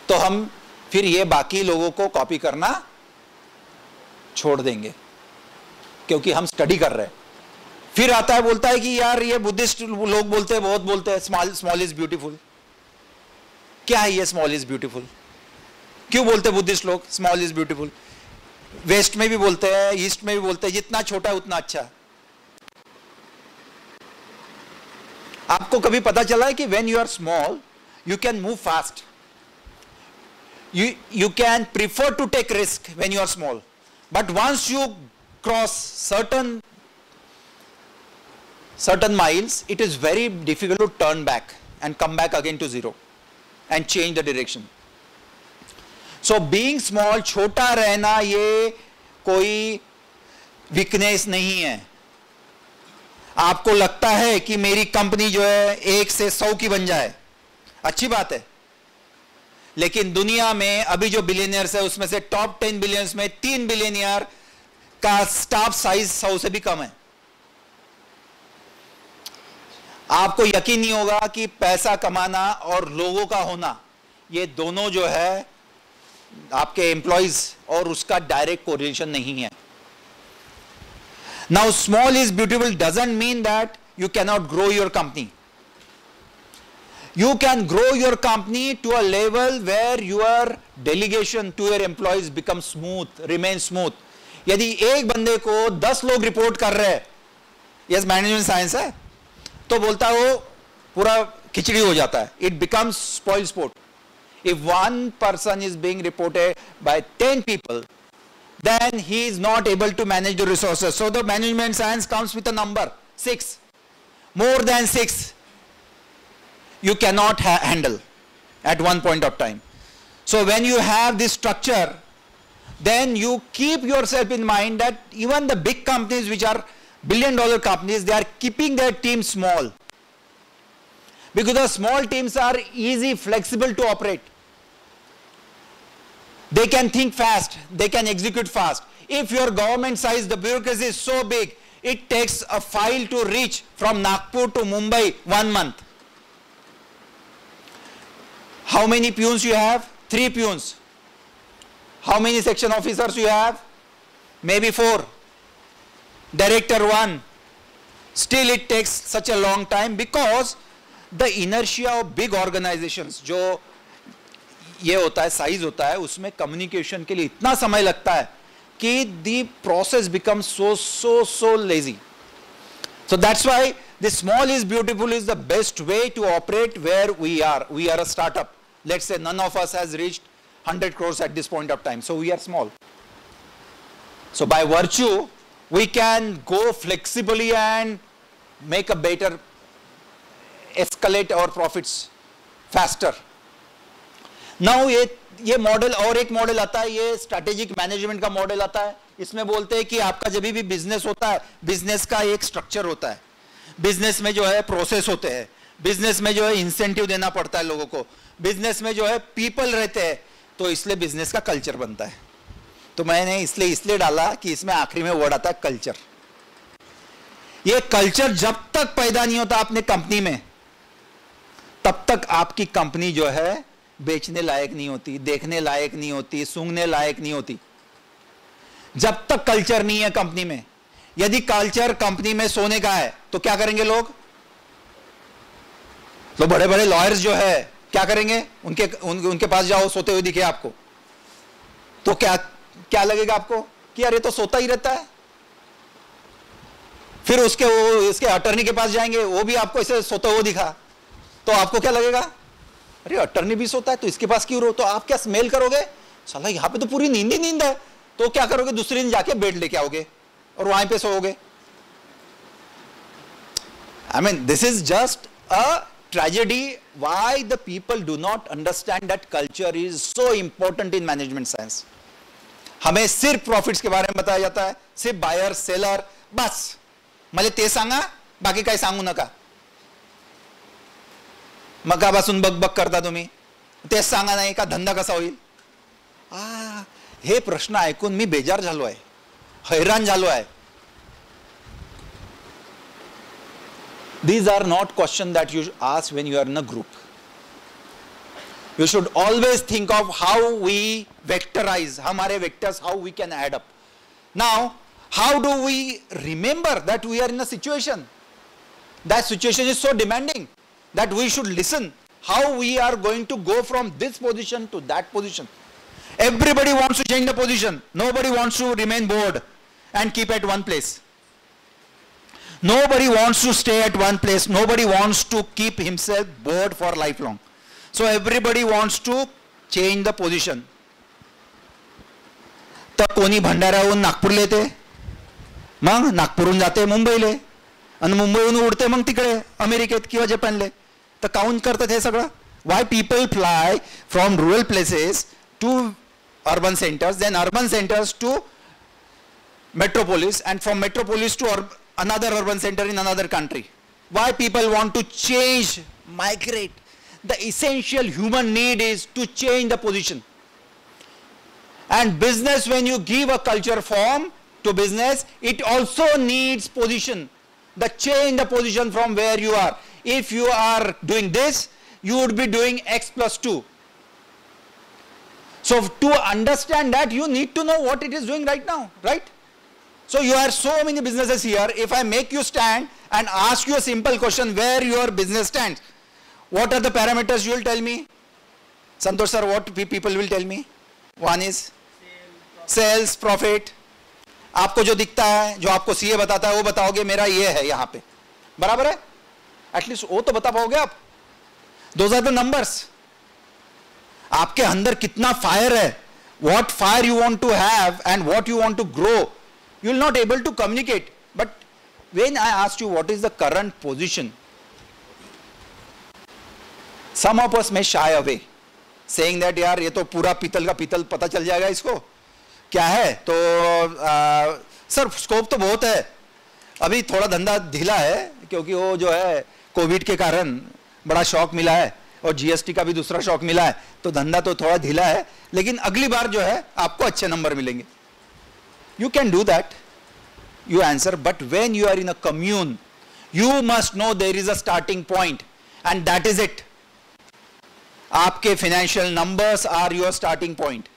तो हम फिर ये बाकी लोगों को कॉपी करना छोड़ देंगे, क्योंकि हम स्टडी कर रहे हैं. फिर आता है बोलता है कि यार ये बुद्धिस्ट लोग बोलते हैं, बहुत बोलते हैं स्मॉल इज ब्यूटीफुल. क्या है ये स्मॉल इज ब्यूटीफुल, क्यों बोलते हैं बुद्धिस्ट लोग स्मॉल इज ब्यूटीफुल. वेस्ट में भी बोलते हैं, ईस्ट में भी बोलते हैं, जितना छोटा है उतना अच्छा. आपको कभी पता चला है कि when you are small you can move fast, you can prefer to take risk when you are small, but once you cross certain miles it is very difficult to turn back and come back again to zero and change the direction. So being small, छोटा रहना ये कोई weakness नहीं है. आपको लगता है कि मेरी कंपनी जो है 1 से 100 की बन जाए, अच्छी बात है. लेकिन दुनिया में अभी जो बिलियनियर्स है उसमें से टॉप 10 बिलियंस में 3 बिलियनियर का स्टाफ साइज 100 से भी कम है. आपको यकीन नहीं होगा कि पैसा कमाना और लोगों का होना, ये दोनों जो है आपके एम्प्लॉइज और उसका डायरेक्ट कोरिलेशन नहीं है. Now small is beautiful doesn't mean that you cannot grow your company. You can grow your company to a level where your delegation to your employees becomes smooth, remains smooth. यदि एक बंदे को 10 लोग report कर रहे हैं, yes management science है, तो बोलता है वो पूरा खिचड़ी हो जाता है. It becomes spoil sport. If one person is being reported by 10 people, then he is not able to manage the resources. So the management science comes with a number, 6. More than 6, you cannot handle at one point of time. So when you have this structure, then you keep yourself in mind that even the big companies which are billion-dollar companies, they are keeping their team small. Because the small teams are easy, flexible to operate. They can think fast, they can execute fast. If your government size, the bureaucracy is so big, it takes a file to reach from Nagpur to Mumbai 1 month. How many peons you have? 3 peons. How many section officers you have? Maybe 4. Director 1. Still it takes such a long time because the inertia of big organizations, जो ये होता है, size होता है, उसमें communication के लिए इतना समय लगता है कि the process becomes so lazy. So that's why the small is beautiful is the best way to operate where we are. We are a startup. Let's say none of us has reached 100 crores at this point of time. So we are small. So by virtue, we can go flexibly and make a better, escalate our profits faster. Now ये model और एक model आता है, ये strategic management का model आता है. इसमें बोलते हैं कि आपका जब भी बिजनेस होता है, बिजनेस का एक स्ट्रक्चर होता है, बिजनेस में जो है प्रोसेस होते हैं, बिजनेस में जो है इंसेंटिव देना पड़ता है लोगों को, बिजनेस में जो है पीपल रहते हैं, तो इसलिए बिजनेस का कल्चर बनता है. तो मैंने इसलिए डाला कि इसमें आखिरी में वर्ड आता है कल्चर. ये कल्चर जब तक पैदा नहीं होता अपने कंपनी में, तब तक आपकी कंपनी जो है बेचने लायक नहीं होती, देखने लायक नहीं होती, सूंघने लायक नहीं होती. जब तक कल्चर नहीं है कंपनी में. यदि कल्चर कंपनी में सोने का है तो क्या करेंगे लोग? तो बड़े बड़े लॉयर्स जो है क्या करेंगे? उनके पास जाओ, सोते हुए दिखे आपको तो क्या लगेगा आपको कि अरे तो सोता ही रहता है. फिर इसके अटर्नी के पास जाएंगे, वो भी आपको ऐसे सोता हुआ दिखा, तो आपको क्या लगेगा? अरे अटर्नी भी सोता है तो इसके पास क्यों रहो? तो आप क्या स्मेल करोगे? साला यहां पे तो पूरी नींद ही नींद है. तो क्या करोगे? दूसरे दिन जाके बेड लेके आओगे और वहीं पे सोओगे. I mean, this is just a tragedy why the people do not understand that culture is so important in management science. हमें सिर्फ प्रॉफिट्स के बारे में बताया जाता है, सिर्फ बायर सेलर, बस मला ते सांगा, बाकी काही सांगू नका. मगापासून बक करता तुम्ही, तेच सांगा नाही का धंदा कसा होईल. हे प्रश्न ऐकून मी बेजार झालो आहे, हैराण झालो आहे. These are not questions that you ask when you are in a group. You should always think of how we vectorize, हमारे vectors, how we can add up. Now, how do we remember that we are in a situation? That situation is so demanding that we should listen how we are going to go from this position to that position. Everybody wants to change the position. Nobody wants to remain bored and keep at one place. Nobody wants to stay at one place. Nobody wants to keep himself bored for lifelong. So everybody wants to change the position. तर कोणी भंडाऱ्याहून नागपूरला येते, मग नागपूरहून जाते मुंबईला, आणि मुंबईहून उडते मग तिकडे अमेरिकेत किंवा जपानला. तर काउंट करतात हे सगळं. Why people fly from rural places to urban centers, then urban centers to metropolis, and from metropolis to another urban center in another country. Why people want to change, migrate? The essential human need is to change the position. And business, when you give a culture form to business, it also needs position. The change the position from where you are. If you are doing this, you would be doing X plus 2. So to understand that, you need to know what it is doing right now, right? So you have so many businesses here. If I make you stand and ask you a simple question, where your business stands, what are the parameters you will tell me? Santosh sir, what people will tell me? One is sales, profit. आपको जो दिखता है, जो आपको CA बताता है, वो बताओगे मेरा ये है यहाँ पे, बराबर है? एटलीस्ट वो तो बता पाओगे आप. Those are the numbers. आपके अंदर कितना फायर है, what fire you want to have and what you want to grow, you will not able to communicate. But when I asked you what is the current position, some of us may shy away, saying that यार ये तो पूरा पीतल का पीतल पता चल जाएगा इसको क्या है. तो सर स्कोप तो बहुत है, अभी थोड़ा धंधा ढीला है क्योंकि वो जो है कोविड के कारण बड़ा शॉक मिला है और जीएसटी का भी दूसरा शॉक मिला है, तो धंधा तो थोड़ा ढीला है, लेकिन अगली बार जो है आपको अच्छे नंबर मिलेंगे. You can do that, you answer, but when you are in a commune, you must know there is a starting point and that is it. आपके financial numbers are your starting point.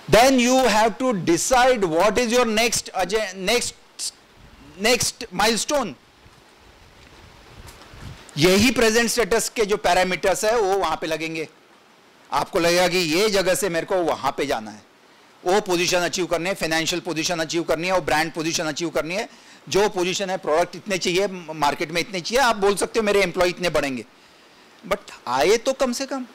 Then you have to decide what is your next milestone. यही present status के जो parameters है वो वहां पे लगेंगे. आपको लगेगा कि ये जगह से मेरे को वहां पे जाना है, वो पोजीशन अचीव करनी है, फाइनेंशियल पोजीशन अचीव करनी है, वो ब्रांड पोजीशन अचीव करनी है. जो पोजीशन है, प्रोडक्ट इतने चाहिए, मार्केट में इतने चाहिए. आप बोल सकते हो मेरे एम्प्लॉय इतने बढ़ेंगे, बट आए तो कम से कम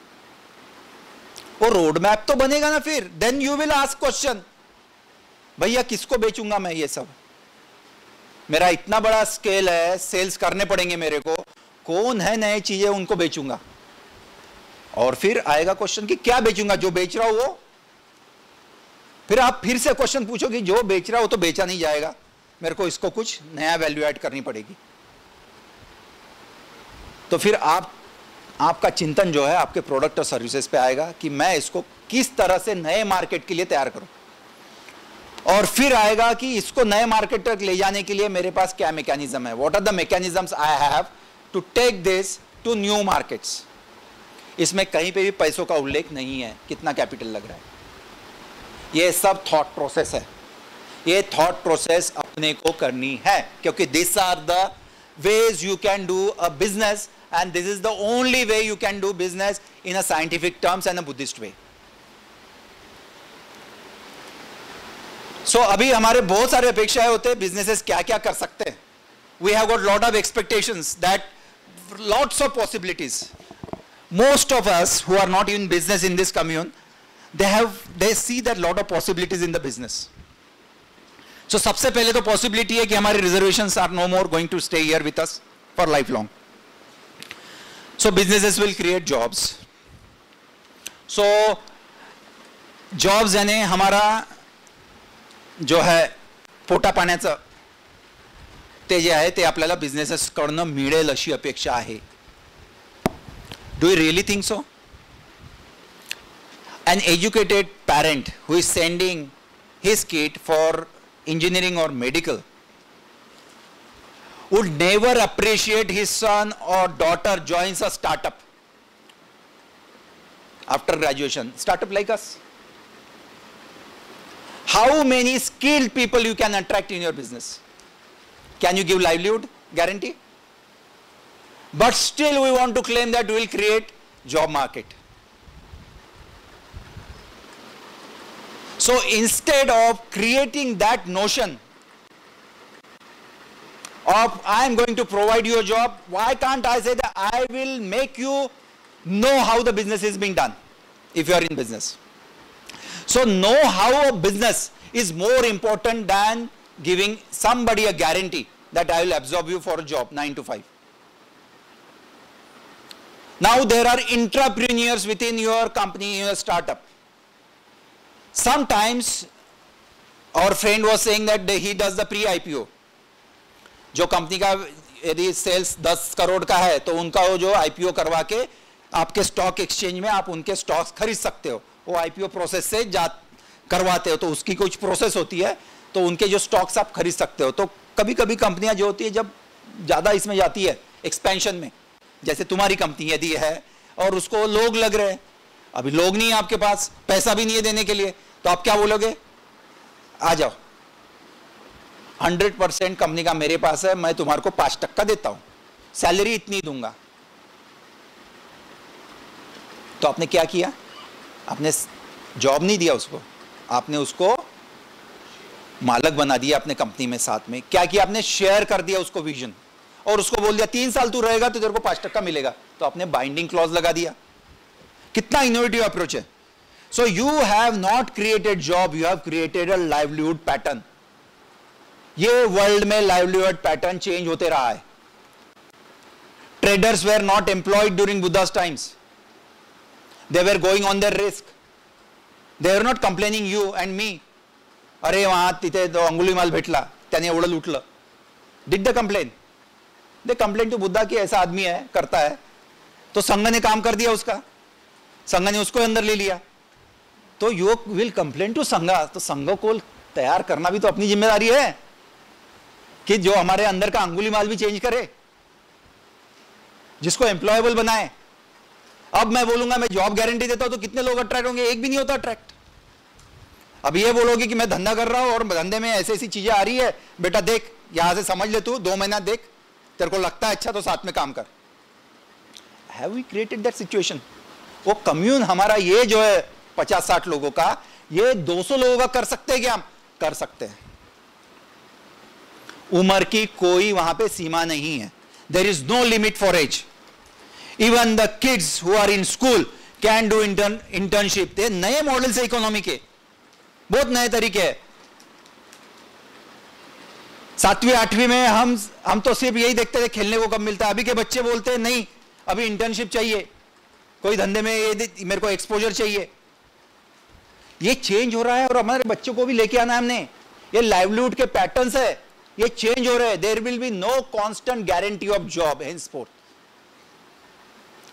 वो रोड मैप तो बनेगा ना. फिर then you will ask question, भैया किसको बेचूंगा मैं ये सब, मेरा इतना बड़ा स्केल है, सेल्स करने पड़ेंगे मेरे को, कौन है नए चीजें उनको बेचूंगा. और फिर आएगा क्वेश्चन कि क्या बेचूंगा, जो बेच रहा हूं वो. फिर आप फिर से क्वेश्चन पूछोगे, जो बेच रहा हो तो बेचा नहीं जाएगा, मेरे को इसको कुछ नया वैल्यू ऐड करनी पड़ेगी. तो फिर आपका चिंतन जो है आपके प्रोडक्ट और सर्विसेज पे आएगा कि मैं इसको किस तरह से नए मार्केट के लिए तैयार करूं. और फिर आएगा कि इसको नए मार्केट तक ले जाने के लिए मेरे पास क्या मैकेनिज्म है, what are the mechanisms I have to take this to new markets. इसमें कहीं पे भी पैसों का उल्लेख नहीं है, कितना कैपिटल लग रहा है. ये सब थॉट प्रोसेस है. ये थॉट प्रोसेस अपने को करनी है, क्योंकि this are the ways you can do a business and this is the only way you can do business in a scientific terms and a Buddhist way. So अभी हमारे बहुत सारे अपेक्षाएं होते हैं बिजनेसेस क्या क्या कर सकते हैं. We have got lot of expectations that lots of possibilities. Most of us who are not in business in this commune, they see that lot of possibilities in the business. So सबसे पहले तो possibility है कि हमारे reservations are no more going to stay here with us for lifelong. So businesses will create jobs. So jobs याने हमारा जो है पोटा पाण्याचं ते जे आहे ते आपल्याला बिझनेसेस कडनं मिळेल अशी अपेक्षा आहे. Do you really think so? An educated parent who is sending his kid for engineering or medical would never appreciate his son or daughter joins a startup after graduation. Startup like us. How many skilled people you can attract in your business? Can you give livelihood guarantee? But still we want to claim that we will create job market. So instead of creating that notion of I am going to provide you a job, why can't I say that I will make you know how the business is being done if you are in business. So know how a business is more important than giving somebody a guarantee that I will absorb you for a job 9 to 5. Now there are entrepreneurs within your company, your startup. Sometimes our friend was saying that he does the pre-IPO. जो company का यदि sales 10 crore का है तो उनका वो जो IPO करवा के आपके स्टॉक एक्सचेंज में आप उनके स्टॉक्स खरीद सकते हो. वो IPO प्रोसेस से करवाते हो तो उसकी कुछ प्रोसेस होती है, तो उनके जो स्टॉक्स आप खरीद सकते हो. तो कभी कभी कंपनियां जो होती है जब ज़्यादा इसमें जाती है एक्सपेंशन में, जैसे तुम्हारी कंपनी यदि है और उसको लोग लग रहे हैं। अभी लोग नहीं है आपके पास, पैसा भी नहीं है देने के लिए, तो आप क्या बोलोगे? आ जाओ, 100% कंपनी का मेरे पास है, मैं तुम्हारे को 5% देता हूं, सैलरी इतनी दूंगा। तो आपने क्या किया? आपने जॉब नहीं दिया उसको, आपने उसको मालक बना दिया अपने कंपनी में। साथ में क्या किया आपने? शेयर कर दिया उसको विजन, और उसको बोल दिया 3 साल तू रहेगा तो तेरे को 5% मिलेगा। तो आपने बाइंडिंग क्लॉज लगा दिया। कितना इनोवेटिव अप्रोच है। So you have not created job, you have created a livelihood pattern. ये वर्ल्ड में लाइवलीहुड पैटर्न चेंज होते रहा है। Traders were not employed during Buddha's times, they were going on their risk, they are not complaining you and me, अरे वहां तिथे तो अंगुलीमाल भेटला, त्याने एवढं लुटलं. Did the complain? They complain to Buddha कि ऐसा आदमी है, करता है. तो संघ ने काम कर दिया उसका, संघ ने उसको अंदर ले लिया. तो यू विल कंप्लेन टू संघ. तो संघ को तैयार करना भी तो अपनी जिम्मेदारी है कि जो हमारे अंदर का अंगुलीमाल भी चेंज करे, जिसको एम्प्लॉयबल बनाए. अब मैं बोलूंगा मैं जॉब गारंटी देता हूं तो कितने लोग अट्रैक्ट होंगे? एक भी नहीं होता अट्रैक्ट. अब ये बोलोगे कि मैं धंधा कर रहा हूं और धंधे में ऐसी ऐसी चीजें आ रही है, बेटा देख यहां से समझ ले, तू 2 महीना देख, तेरे को लगता है अच्छा तो साथ में काम कर. Have we created that situation? वो कम्यून हमारा ये जो है 50-60 लोगों का, ये 200 लोगों का कर सकते हैं क्या? हम कर सकते हैं. उम्र की कोई वहां पे सीमा नहीं है. There is no limit for age. Even the kids who are in school can do internship. ये नए मॉडल से इकोनॉमी के बहुत नए तरीके हैं. 7वीं 8वीं में हम तो सिर्फ यही देखते थे खेलने को कब मिलता है. अभी के बच्चे बोलते हैं नहीं अभी इंटर्नशिप चाहिए, कोई धंधे में ये मेरे को एक्सपोजर चाहिए. ये चेंज हो रहा है और हमारे बच्चों को भी लेके आना है हमने. ये लाइवलीहुड के पैटर्न्स है, ये चेंज हो रहे हैं. There will be no constant guarantee of job henceforth.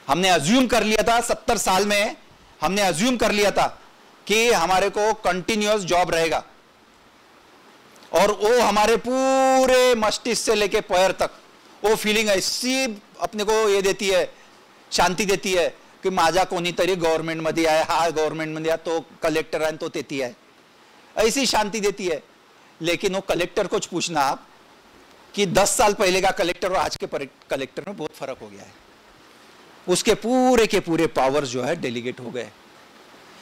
हमने अज्यूम कर लिया था 70 साल में, हमने अज्यूम कर लिया था कि हमारे को कंटिन्यूअस जॉब रहेगा, और वो हमारे पूरे मस्तिष्क से लेके पैर तक वो फीलिंग ऐसी अपने को ये देती है, शांति देती है की माझा कोणीतरी गव्हर्नमेंट मध्ये आहे, हा गव्हर्नमेंट मध्ये आहे, तो कलेक्टर आहे तो तेती आहे, ऐसी शांति देती है. लेकिन वो कलेक्टर को पूछना आप कि 10 साल पहले का कलेक्टर और आज के कलेक्टर में बहुत फर्क हो गया है. उसके पूरे के पूरे पावर्स जो है डेलीगेट हो गए.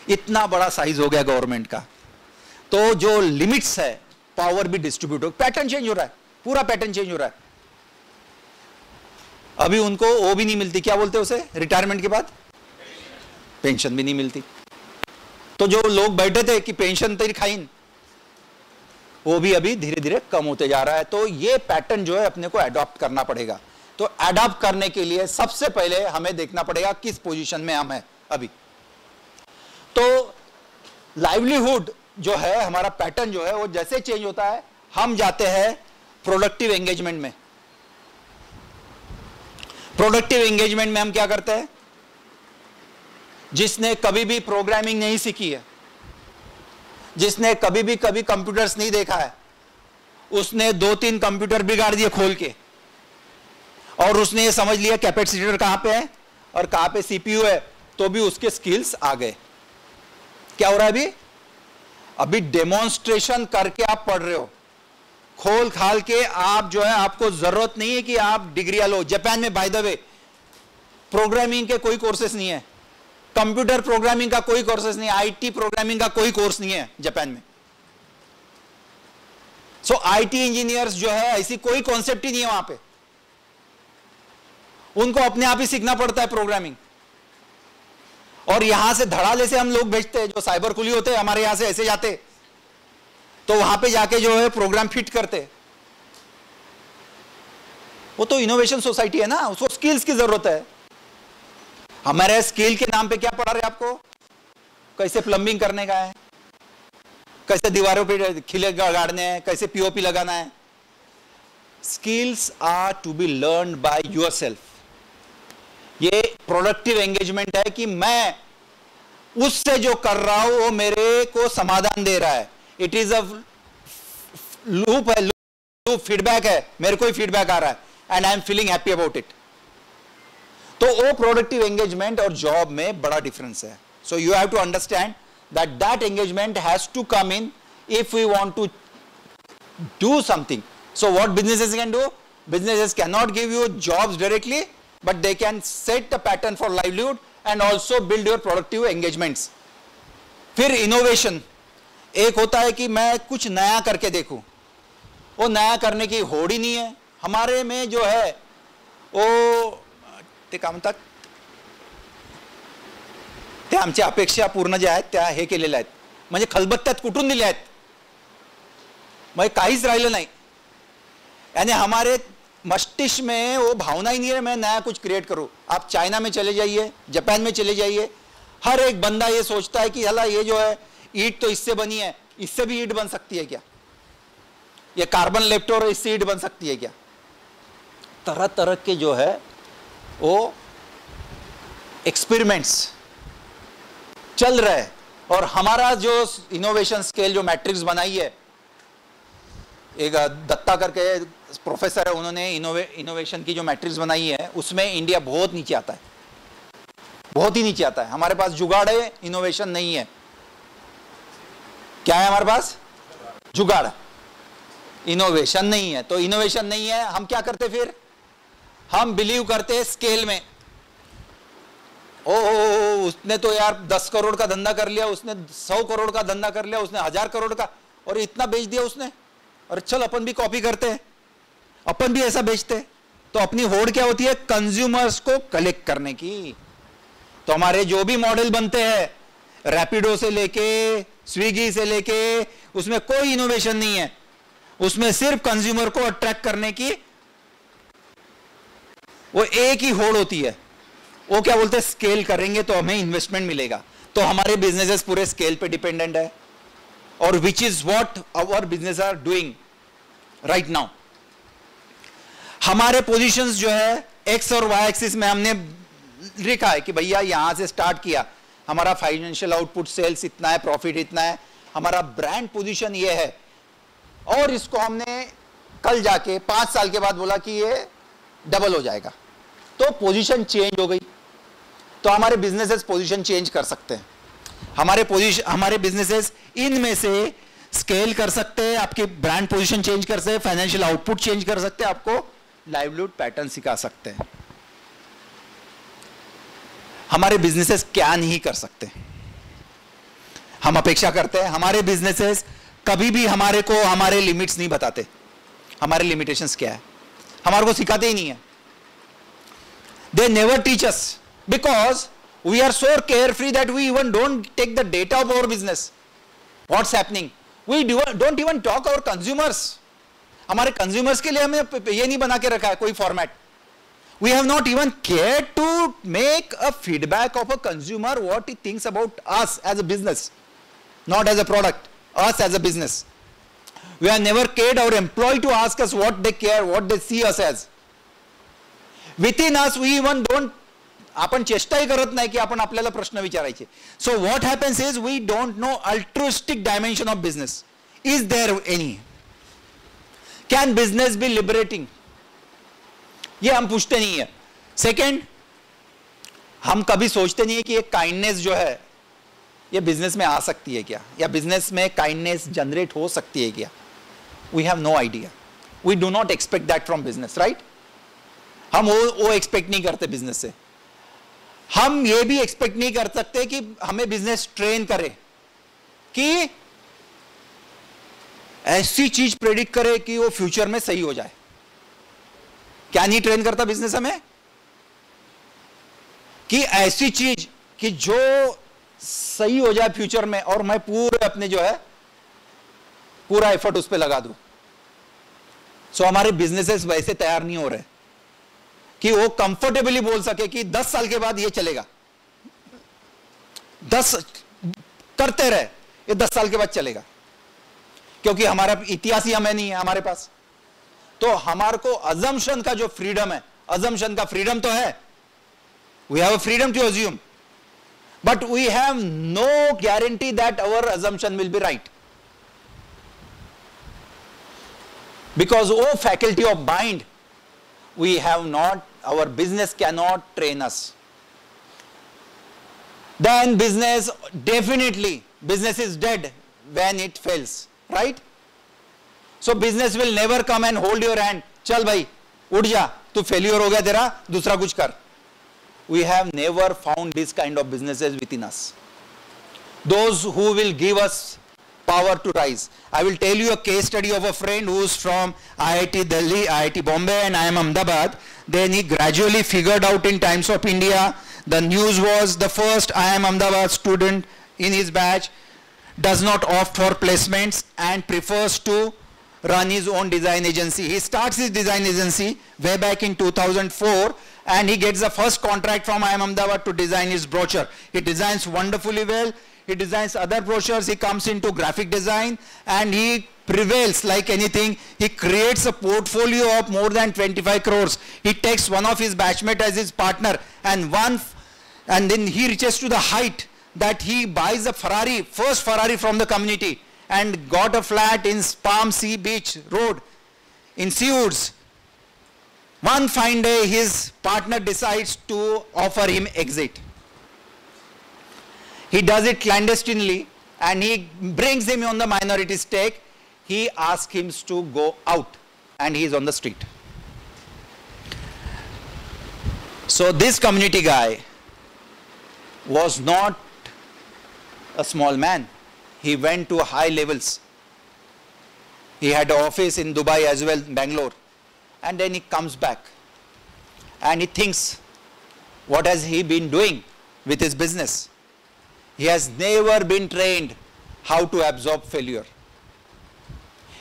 इतना बड़ा साइज हो गया गवर्नमेंट का. तो जो लिमिट्स है पावर भी डिस्ट्रीब्यूट हो, पैटर्न चेंज हो रहा है, पूरा पैटर्न चेंज हो रहा है. अभी उनको वो भी नहीं मिलती, क्या बोलते हैं उसे, रिटायरमेंट के बाद पेंशन भी नहीं मिलती. तो जो लोग बैठे थे कि पेंशन तेरी खाइन, वो भी अभी धीरे धीरे कम होते जा रहा है. तो ये पैटर्न जो है अपने को अडॉप्ट करना पड़ेगा. तो अडॉप्ट करने के लिए सबसे पहले हमें देखना पड़ेगा किस पोजीशन में हम हैं अभी. तो लाइवलीहुड जो है हमारा पैटर्न जो है वो जैसे चेंज होता है, हम जाते हैं प्रोडक्टिव एंगेजमेंट में. प्रोडक्टिव एंगेजमेंट में हम क्या करते हैं? जिसने कभी भी प्रोग्रामिंग नहीं सीखी है, जिसने कभी कंप्यूटर्स नहीं देखा है, उसने 2-3 कंप्यूटर बिगाड़ दिए खोल के, और उसने ये समझ लिया कैपेसिटर कहां पे है और कहां पे सीपीयू है, तो भी उसके स्किल्स आ गए. क्या हो रहा है अभी डेमोन्स्ट्रेशन करके आप पढ़ रहे हो, खोल खाल के. आप जो है आपको जरूरत नहीं है कि आप डिग्रियां लो. जापान में बाय द वे प्रोग्रामिंग के कोई कोर्सेस नहीं है, कंप्यूटर प्रोग्रामिंग का कोई कोर्सेस नहीं है, आईटी प्रोग्रामिंग का कोई कोर्स नहीं है जापान में. सो आईटी इंजीनियर्स जो है ऐसी कोई कॉन्सेप्ट ही नहीं है वहां पे. उनको अपने आप ही सीखना पड़ता है प्रोग्रामिंग. और यहां से धड़ाले से हम लोग भेजते हैं, जो साइबर कुली होते हैं हमारे यहां से ऐसे जाते, तो वहां पे जाके जो है प्रोग्राम फिट करते. वो तो इनोवेशन सोसाइटी है ना, उसको स्किल्स की जरूरत है. हमारे स्किल के नाम पे क्या पढ़ा रहे आपको? कैसे प्लम्बिंग करने का है, कैसे दीवारों पे खिले गाड़ने हैं, कैसे पीओपी लगाना है. Skills are to be learn by yourself. ये प्रोडक्टिव एंगेजमेंट है कि मैं उससे जो कर रहा हूं वो मेरे को समाधान दे रहा है. इट इज अ लूप है, लूप फीडबैक है, मेरे को ही फीडबैक आ रहा है and I am feeling happy about it. तो वो प्रोडक्टिव एंगेजमेंट और जॉब में बड़ा डिफरेंस है. So you have to understand that engagement has to come in if we want to do something. So what businesses can do? Businesses cannot give you jobs directly, but they can set a pattern for livelihood and also build your productive engagements. फिर innovation, एक होता है कि मैं कुछ नया करके देखूं. वो नया करने की होड़ ही नहीं है हमारे में. जो है वो ते काय म्हणतात, ते आमच्या अपेक्षा पूर्ण ज्या आहेत त्या हे केलेल्या आहेत, म्हणजे खलबत्त्यात कुठून दिल्या आहेत, म्हणजे काहीच राहिलं नाही. यानी हमारे मस्तिष्क में वो भावना ही नहीं है मैं नया कुछ क्रिएट करूं. आप चाइना में चले जाइए, जापान में चले जाइए, हर एक बंदा ये सोचता है कि हला ये जो है ईंट तो इससे बनी है, इससे भी ईंट बन सकती है क्या, ये कार्बन लेप्टोर इससे ईंट बन सकती है क्या. तरह तरह के जो है वो एक्सपेरिमेंट्स चल रहे हैं. और हमारा जो इनोवेशन स्केल जो मैट्रिक्स बनाई है, एक दत्ता करके प्रोफेसर है, उन्होंने इनोवेशन की जो मैट्रिक्स बनाई है उसमें इंडिया बहुत नीचे आता है, बहुत ही नीचे आता है. हमारे पास जुगाड़ है, इनोवेशन नहीं है. क्या है हमारे पास? जुगाड़, इनोवेशन नहीं है. तो इनोवेशन नहीं है, हम क्या करते फिर? हम बिलीव करते हैं स्केल में. ओ उसने तो यार 10 करोड़ का धंधा कर लिया, उसने 100 करोड़ का धंधा कर लिया, उसने 1000 करोड़ का, और इतना बेच दिया उसने, और चल अपन भी कॉपी करते हैं, अपन भी ऐसा बेचते. तो अपनी होड़ क्या होती है? कंज्यूमर्स को कलेक्ट करने की. तो हमारे जो भी मॉडल बनते हैं, रैपिडो से लेके स्विगी से लेके, उसमें कोई इनोवेशन नहीं है, उसमें सिर्फ कंज्यूमर को अट्रैक्ट करने की वो एक ही होड़ होती है. वो क्या बोलते हैं? स्केल करेंगे तो हमें इन्वेस्टमेंट मिलेगा. तो हमारे बिजनेसेस पूरे स्केल पे डिपेंडेंट है, और which is what our business are doing right now. हमारे पोजीशंस जो है एक्स और वाई एक्सिस में हमने लिखा है कि भैया यहां से स्टार्ट किया, हमारा फाइनेंशियल आउटपुट सेल्स इतना है, प्रॉफिट इतना है, हमारा ब्रांड पोजीशन ये है, और इसको हमने कल जाके 5 साल के बाद बोला कि ये डबल हो जाएगा. तो पोजीशन चेंज हो गई. तो हमारे बिजनेसेस पोजीशन चेंज कर सकते हैं. हमारे बिजनेसेस इनमें से स्केल कर सकते हैं, आपकी ब्रांड पोजीशन चेंज कर सकते हैं, फाइनेंशियल आउटपुट चेंज कर सकते हैं, आपको लाइवलीहुड पैटर्न सिखा सकते हैं. हमारे बिजनेसेस क्या नहीं कर सकते? हम अपेक्षा करते हैं हमारे बिजनेसेस कभी भी हमारे को हमारे लिमिट्स नहीं बताते. हमारे लिमिटेशंस क्या है हमारे को सिखाते ही नहीं है. They never teach us because we are so carefree that we even don't take the data of our business. What's happening? We don't even talk our consumers. हमारे consumers के लिए हमें ये नहीं बना के रखा है कोई format. We have not even cared to make a feedback of a consumer what he thinks about us as a business, not as a product, us as a business. We have never cared our employee to ask us what they care, what they see us as. Within us we even don't, आपण चेष्टाही करत नाही की आपण आपल्याला प्रश्न विचारायचे. So what happens is we don't know altruistic dimension of business. Is there any? Can business be liberating? ये हम पूछते नहीं है. सेकेंड, हम कभी सोचते नहीं है कि ये काइंडनेस जो है ये बिजनेस में आ सकती है क्या, या बिजनेस में काइंडनेस जनरेट हो सकती है क्या. We have no idea. We do not expect that from business, right. हम वो एक्सपेक्ट नहीं करते बिजनेस से. हम ये भी एक्सपेक्ट नहीं कर सकते कि हमें बिजनेस ट्रेन करे कि ऐसी चीज प्रेडिक्ट करे कि वो फ्यूचर में सही हो जाए. क्या नहीं ट्रेन करता बिजनेस हमें? कि ऐसी चीज कि जो सही हो जाए फ्यूचर में, और मैं पूरे अपने जो है पूरा एफर्ट उस पर लगा दूं. सो हमारे बिजनेसेस वैसे तैयार नहीं हो रहे कि वो कंफर्टेबली बोल सके कि 10 साल के बाद ये चलेगा. 10 करते रहे, ये 10 साल के बाद चलेगा, क्योंकि हमारा इतिहास ही हमें नहीं है हमारे पास. तो हमारे को अजम्पशन का जो फ्रीडम है, अजम्पशन का फ्रीडम तो है, we have a freedom to assume, but we have no guarantee that our assumption will be right. Because वो faculty of mind we have not our business cannot train us, then business is dead when it fails, right? So business will never come and hold your hand. चल भाई, उठ जा, तू failure हो गया तेरा, दूसरा कुछ कर. We have never found this kind of businesses within us. Those who will give us power to rise. I will tell you a case study of a friend who is from IIT Delhi, IIT Bombay and IIM Ahmedabad. Then he gradually figured out in Times of India, the news was the first IIM Ahmedabad student in his batch does not opt for placements and prefers to run his own design agency. He starts his design agency way back in 2004 and he gets the first contract from IIM Ahmedabad to design his brochure. He designs wonderfully well. He designs other brochures. He comes into graphic design and he prevails like anything. He creates a portfolio of more than 25 crores. He takes one of his batchmates as his partner and then he reaches to the height that he buys a Ferrari, first Ferrari from the community and got a flat in Palm Sea Beach Road in Seawoods. One fine day his partner decides to offer him exit. He does it clandestinely and he brings him on the minority stake. He asks him to go out and he is on the street. So this community guy was not a small man. He went to high levels. He had an office in Dubai as well, Bangalore. And then he comes back and he thinks, what has he been doing with his business? He has never been trained how to absorb failure.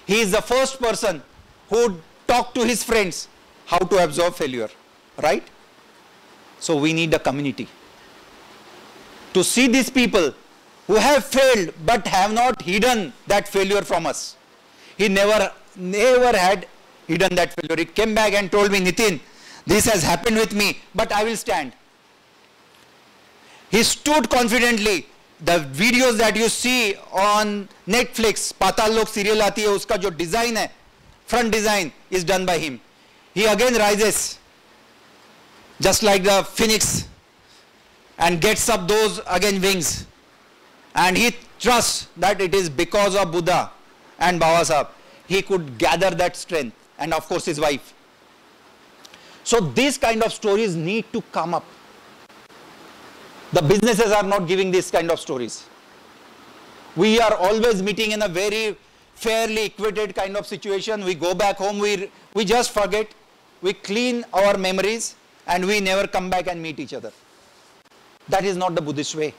He is the first person who talked to his friends how to absorb failure, right? So we need a community to see these people who have failed but have not hidden that failure from us. He never had hidden that failure. He came back and told me, Nitin, this has happened with me, but I will stand. He stood confidently. The videos that you see on Netflix, Patal Lok serial aati hai, uska jo design hai, front design is done by him. He again rises, just like the phoenix, and gets up those again wings. And he trusts that it is because of Buddha and Baba Sahib he could gather that strength, and of course his wife. So these kind of stories need to come up. The businesses are not giving this kind of stories. We are always meeting in a very fairly equated kind of situation. We go back home, we just forget, we clean our memories and we never come back and meet each other. That is not the Buddhist way.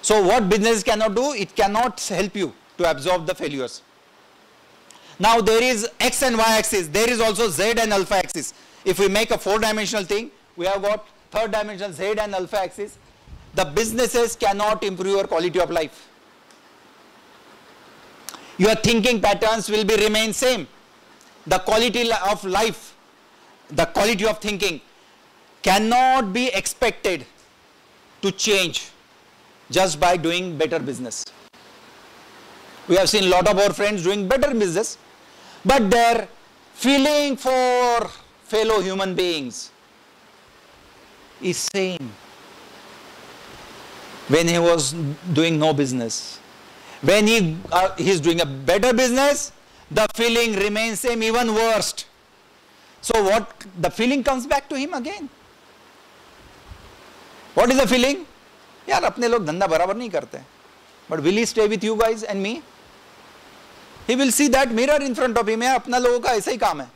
So what business cannot do? It cannot help you to absorb the failures. Now there is X and Y axis. There is also Z and alpha axis. If we make a 4-dimensional thing, we have got 3rd dimension Z and alpha axis. The businesses cannot improve your quality of life. Your thinking patterns will remain same. The quality of life, the quality of thinking cannot be expected to change just by doing better business. We have seen a lot of our friends doing better business, but their feeling for fellow human beings is same when he was doing no business. When he is doing a better business, the feeling remains same, even worst. So what, the feeling comes back to him again. What is the feeling? यार अपने लोग धंधा बराबर नहीं करते. But will he stay with you guys and me? He will see that mirror in front of him. अपना लोगों का ऐसा ही काम है.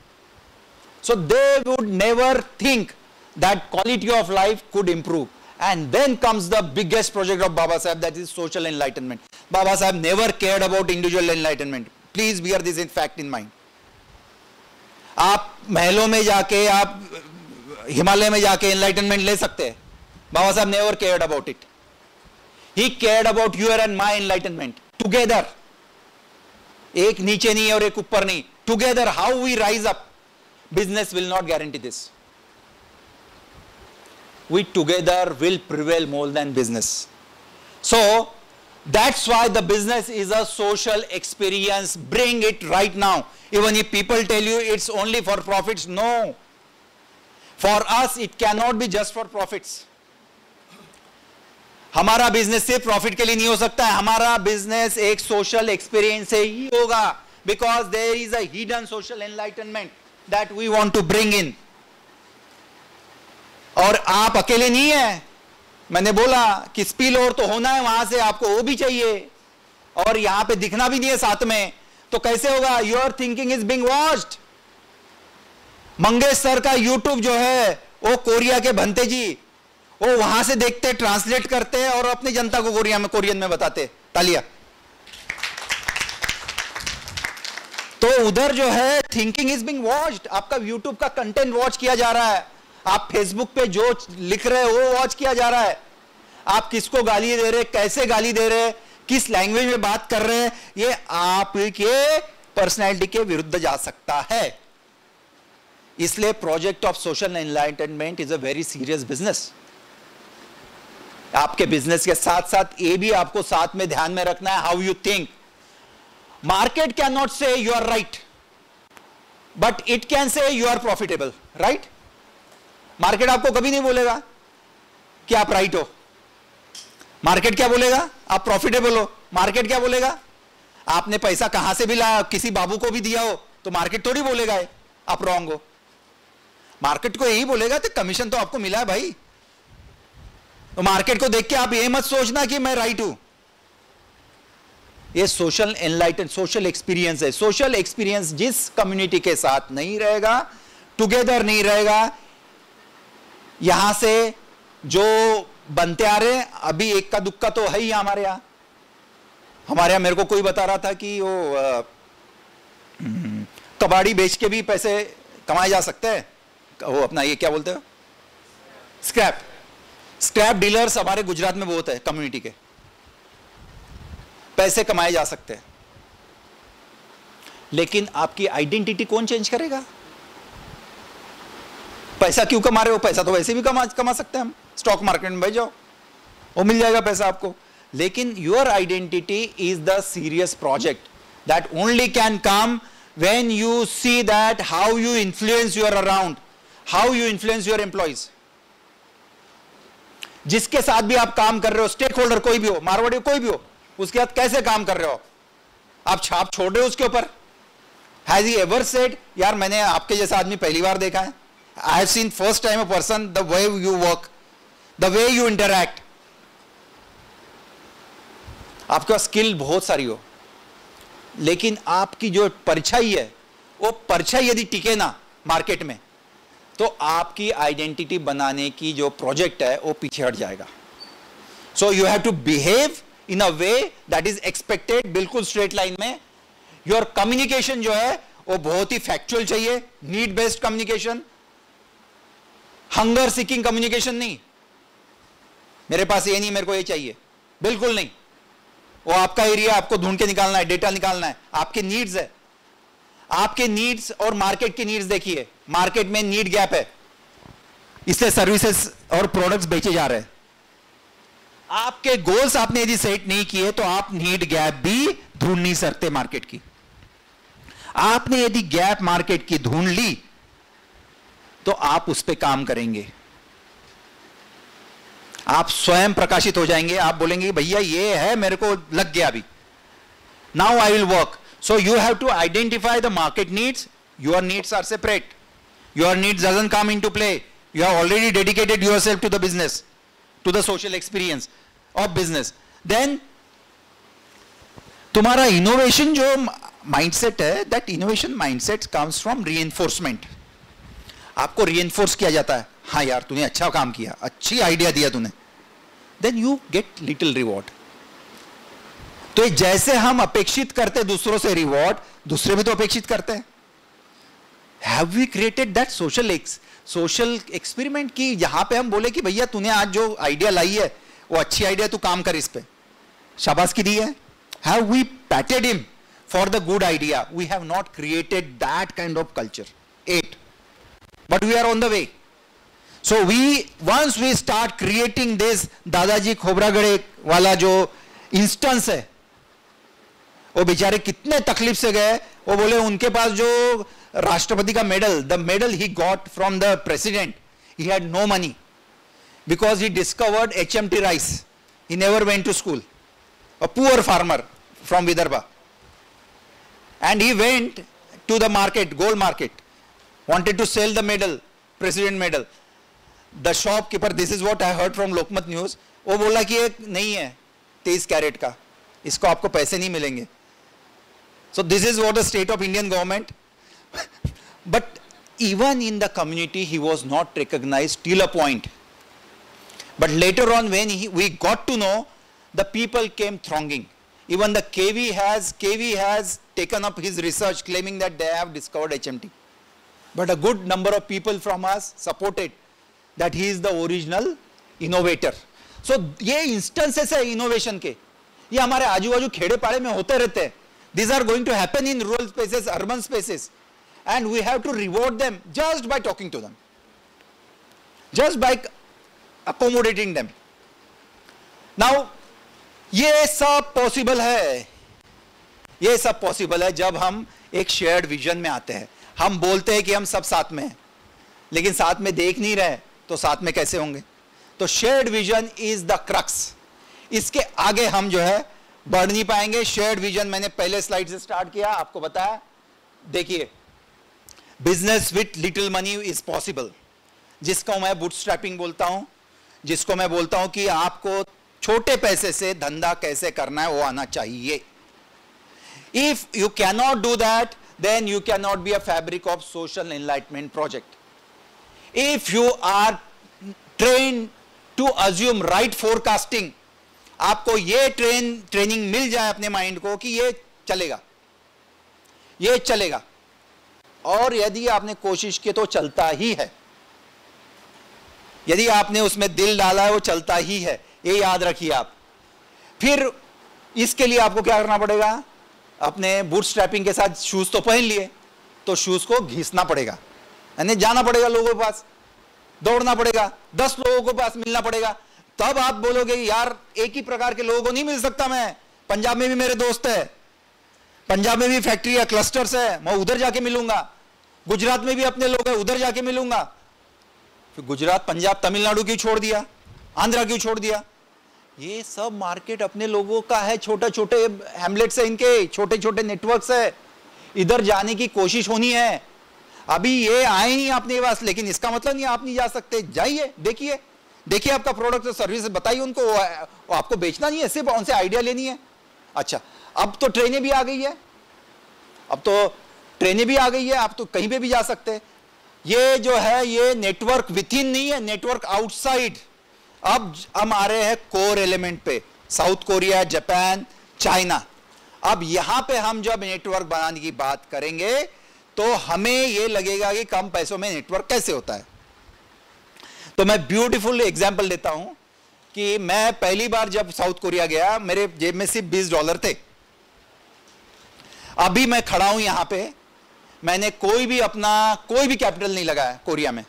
So they would never think that quality of life could improve. And then comes the biggest project of Baba Sahib, that is social enlightenment. Baba Sahib never cared about individual enlightenment. Please bear this in fact in mind. आप महलों में जाके, आप हिमालय में जाके enlightenment ले सकते हैं. Baba Sahib never cared about it. He cared about your and my enlightenment. Together. एक नीचे नहीं और एक ऊपर नहीं. Together, how we rise up. Business will not guarantee this. We together will prevail more than business. So, that's why the business is a social experience. Bring it right now. Even if people tell you it's only for profits, no. For us it can not be just for profits. हमारा business सिर्फ profit के लिए नहीं हो सकता है. हमारा business एक सोशल एक्सपीरियंस से ही होगा, because there is a hidden social enlightenment that we want to bring in. और आप अकेले नहीं है. मैंने बोला कि स्पिल ओवर तो होना है वहां से, आपको वो भी चाहिए, और यहां पे दिखना भी नहीं है साथ में, तो कैसे होगा? Your thinking is being watched. Mangesh sir का यूट्यूब जो है वो कोरिया के भंते जी, वो वहां से देखते, ट्रांसलेट करते और अपनी जनता को कोरियन में बताते. तालिया. तो उधर जो है थिंकिंग इज बीइंग वॉच्ड. आपका यूट्यूब का कंटेंट वॉच किया जा रहा है. आप फेसबुक पे जो लिख रहे हैं वो वॉच किया जा रहा है. आप किसको गाली दे रहे, कैसे गाली दे रहे, किस लैंग्वेज में बात कर रहे हैं, ये आपके पर्सनैलिटी के विरुद्ध जा सकता है. इसलिए project of social enlightenment is a very serious business. आपके बिजनेस के साथ साथ ये भी आपको साथ में ध्यान में रखना है, how you think. Market can not say you are right, but it can say you are profitable. Right? Market आपको कभी नहीं बोलेगा कि आप राइट हो. मार्केट क्या बोलेगा? आप प्रॉफिटेबल हो. मार्केट क्या बोलेगा? आपने पैसा कहां से भी लाया, किसी बाबू को भी दिया हो, तो मार्केट थोड़ी बोलेगा आप रॉन्ग हो. मार्केट को यही बोलेगा तो कमीशन तो आपको मिला है भाई. तो मार्केट को देख के आप ये मत सोचना कि मैं राइट हूं. ये सोशल एनलाइटन, सोशल एक्सपीरियंस है. सोशल एक्सपीरियंस जिस कम्युनिटी के साथ नहीं रहेगा, टुगेदर नहीं रहेगा, यहां से जो बनते आ रहे हैं, अभी एक का दुक्का तो है ही हमारे यहां. मेरे को कोई बता रहा था कि वो कबाड़ी बेच के भी पैसे कमाए जा सकते हैं. वो अपना ये क्या बोलते हो, स्क्रैप. स्क्रैप डीलर्स हमारे गुजरात में बहुत है. कम्युनिटी के पैसे कमाए जा सकते हैं. लेकिन आपकी आइडेंटिटी कौन चेंज करेगा? पैसा क्यों कमा रहे हो? पैसा तो वैसे भी कमा सकते हैं हम. स्टॉक मार्केट में बैठ जाओ, वो मिल जाएगा पैसा आपको. लेकिन your identity is the serious project that only can come when you see that how you influence your around, how you influence your employees. जिसके साथ भी आप काम कर रहे हो, स्टेक होल्डर कोई भी हो, मारवाड़ी कोई भी हो, उसके साथ कैसे काम कर रहे हो, आप छाप छोड़ रहे हो उसके ऊपर. हैज ही एवर सेड यार मैंने आपके जैसा आदमी पहली बार देखा है, I have seen first time a person, the way you work, the way you interact. आपके पास स्किल बहुत सारी हो, लेकिन आपकी जो परछाई है, वो परछाई यदि टिके ना मार्केट में, तो आपकी आइडेंटिटी बनाने की जो प्रोजेक्ट है वो पीछे हट जाएगा. So you have to behave in a way that is expected, बिल्कुल स्ट्रेट लाइन में. योर कम्युनिकेशन जो है वो बहुत ही फैक्चुअल चाहिए, need based communication, hunger seeking communication नहीं. मेरे पास ये नहीं, मेरे को ये चाहिए, बिल्कुल नहीं. वो आपका एरिया, आपको ढूंढ के निकालना है, डेटा निकालना है. आपके नीड्स है, आपके नीड्स और मार्केट की नीड्स देखिए. मार्केट में नीड गैप है, इसलिए सर्विसेज और प्रोडक्ट्स बेचे जा रहे हैं. आपके गोल्स आपने यदि सेट नहीं किए तो आप नीड गैप भी ढूंढ नहीं सकते मार्केट की. आपने यदि गैप मार्केट की ढूंढ ली तो आप उस पर काम करेंगे, आप स्वयं प्रकाशित हो जाएंगे. आप बोलेंगे भैया ये है, मेरे को लग गया अभी, now I will work. So you have to identify the market needs. Your needs are separate, your needs doesn't come into play. You have already dedicated yourself to the business, to the social experience of business. Then तुम्हारा innovation जो mindset है, that innovation mindset comes from reinforcement. आपको reinforce किया जाता है, हाँ यार तूने अच्छा काम किया, अच्छी आइडिया दिया तूने, then you get little reward. तो जैसे हम अपेक्षित करते दूसरों से रिवॉर्ड, दूसरे भी तो अपेक्षित करते हैं. Have we created that social experiment की जहां पे हम बोले कि भैया तूने आज जो आइडिया लाई है वो अच्छी आइडिया, तू काम कर इस पे, शाबाश की दी है. Have we patted him for the good idea? We have not created that kind of culture. 8 but we are on the way. So once we start creating this दादाजी खोबरागड़े वाला जो इंस्टेंस है, वो बेचारे कितने तकलीफ से गए. वो बोले उनके पास जो राष्ट्रपति का medal, the medal he got from the president, He had no money because he discovered HMT rice. He never went to school. A poor farmer from Vidarbha. And he went to the market, gold market, wanted to sell the medal, president medal. The shopkeeper, this is what I heard from Lokmat News, वो बोला कि ये नहीं है 23 carat का, इसको आपको पैसे नहीं मिलेंगे. So this is what the state of Indian government. But even in the community he was not recognized till a point. But later on when we got to know, the people came thronging. Even the KV has taken up his research claiming that they have discovered HMT. But a good number of people from us supported that he is the original innovator. So ये instances है innovation के, ये हमारे आजू बाजू खेड़े पाड़े में होते रहते हैं. These are going to happen in rural spaces, urban spaces, and we have to reward them just by talking to them, just by accommodating them. Now ये सब पॉसिबल है, ये सब पॉसिबल है जब हम एक शेयर्ड विजन में आते हैं. हम बोलते हैं कि हम सब साथ में हैं, लेकिन साथ में देख नहीं रहे तो साथ में कैसे होंगे. तो shared vision is the crux. इसके आगे हम जो है बढ़ नहीं पाएंगे. शेयर्ड विजन मैंने पहले स्लाइड से स्टार्ट किया, आपको बताया. देखिए, business with little money is possible, जिसको मैं बूटस्ट्रैपिंग बोलता हूं, जिसको मैं बोलता हूं कि आपको छोटे पैसे से धंधा कैसे करना है वो आना चाहिए. If you cannot do that, then you cannot be a fabric of social enlightenment project. If you are trained to assume right forecasting, आपको ये ट्रेनिंग मिल जाए अपने माइंड को कि ये चलेगा, ये चलेगा, और यदि आपने कोशिश की तो चलता ही है. यदि आपने उसमें दिल डाला है वो चलता ही है, ये याद रखिए आप. फिर इसके लिए आपको क्या करना पड़ेगा, अपने बूटस्ट्रैपिंग के साथ शूज तो पहन लिए, तो शूज को घिसना पड़ेगा, यानी जाना पड़ेगा लोगों के पास, दौड़ना पड़ेगा, 10 लोगों के पास मिलना पड़ेगा. तब आप बोलोगे यार एक ही प्रकार के लोगों को नहीं मिल सकता. मैं पंजाब में भी मेरे दोस्त है, पंजाब में भी फैक्ट्री है, क्लस्टर्स है, मैं उधर जाके मिलूंगा. गुजरात में भी अपने लोग हैं, उधर जाके मिलूंगा. फिर गुजरात, पंजाब, तमिलनाडु क्यों छोड़ दिया, आंध्रा क्यों छोड़ दिया? ये सब मार्केट अपने लोगों का है, छोटे छोटे हैमलेट्स है, इनके छोटे छोटे नेटवर्क्स है. इधर जाने की कोशिश होनी है. अभी ये आए नहीं आपने पास, लेकिन इसका मतलब नहीं आप नहीं जा सकते. जाइए, देखिए, देखिए आपका प्रोडक्ट और सर्विस बताइए उनको. वो आपको बेचना नहीं है, सिर्फ उनसे आइडिया लेनी है. अच्छा, अब तो ट्रेनें भी आ गई है, अब तो ट्रेनें भी आ गई है, आप तो कहीं पे भी जा सकते हैं. ये जो है ये नेटवर्क विथ इन नहीं है, नेटवर्क आउटसाइड. अब हम आ रहे हैं कोर एलिमेंट पे, साउथ कोरिया, जापान, चाइना. अब यहां पे हम जब नेटवर्क बनाने की बात करेंगे तो हमें यह लगेगा कि कम पैसों में नेटवर्क कैसे होता है. तो मैं ब्यूटीफुल एग्जांपल देता हूं कि मैं पहली बार जब साउथ कोरिया गया, मेरे जेब में सिर्फ $20 थे. अभी मैं खड़ा हूं यहां पे, मैंने कोई भी कैपिटल नहीं लगाया कोरिया में.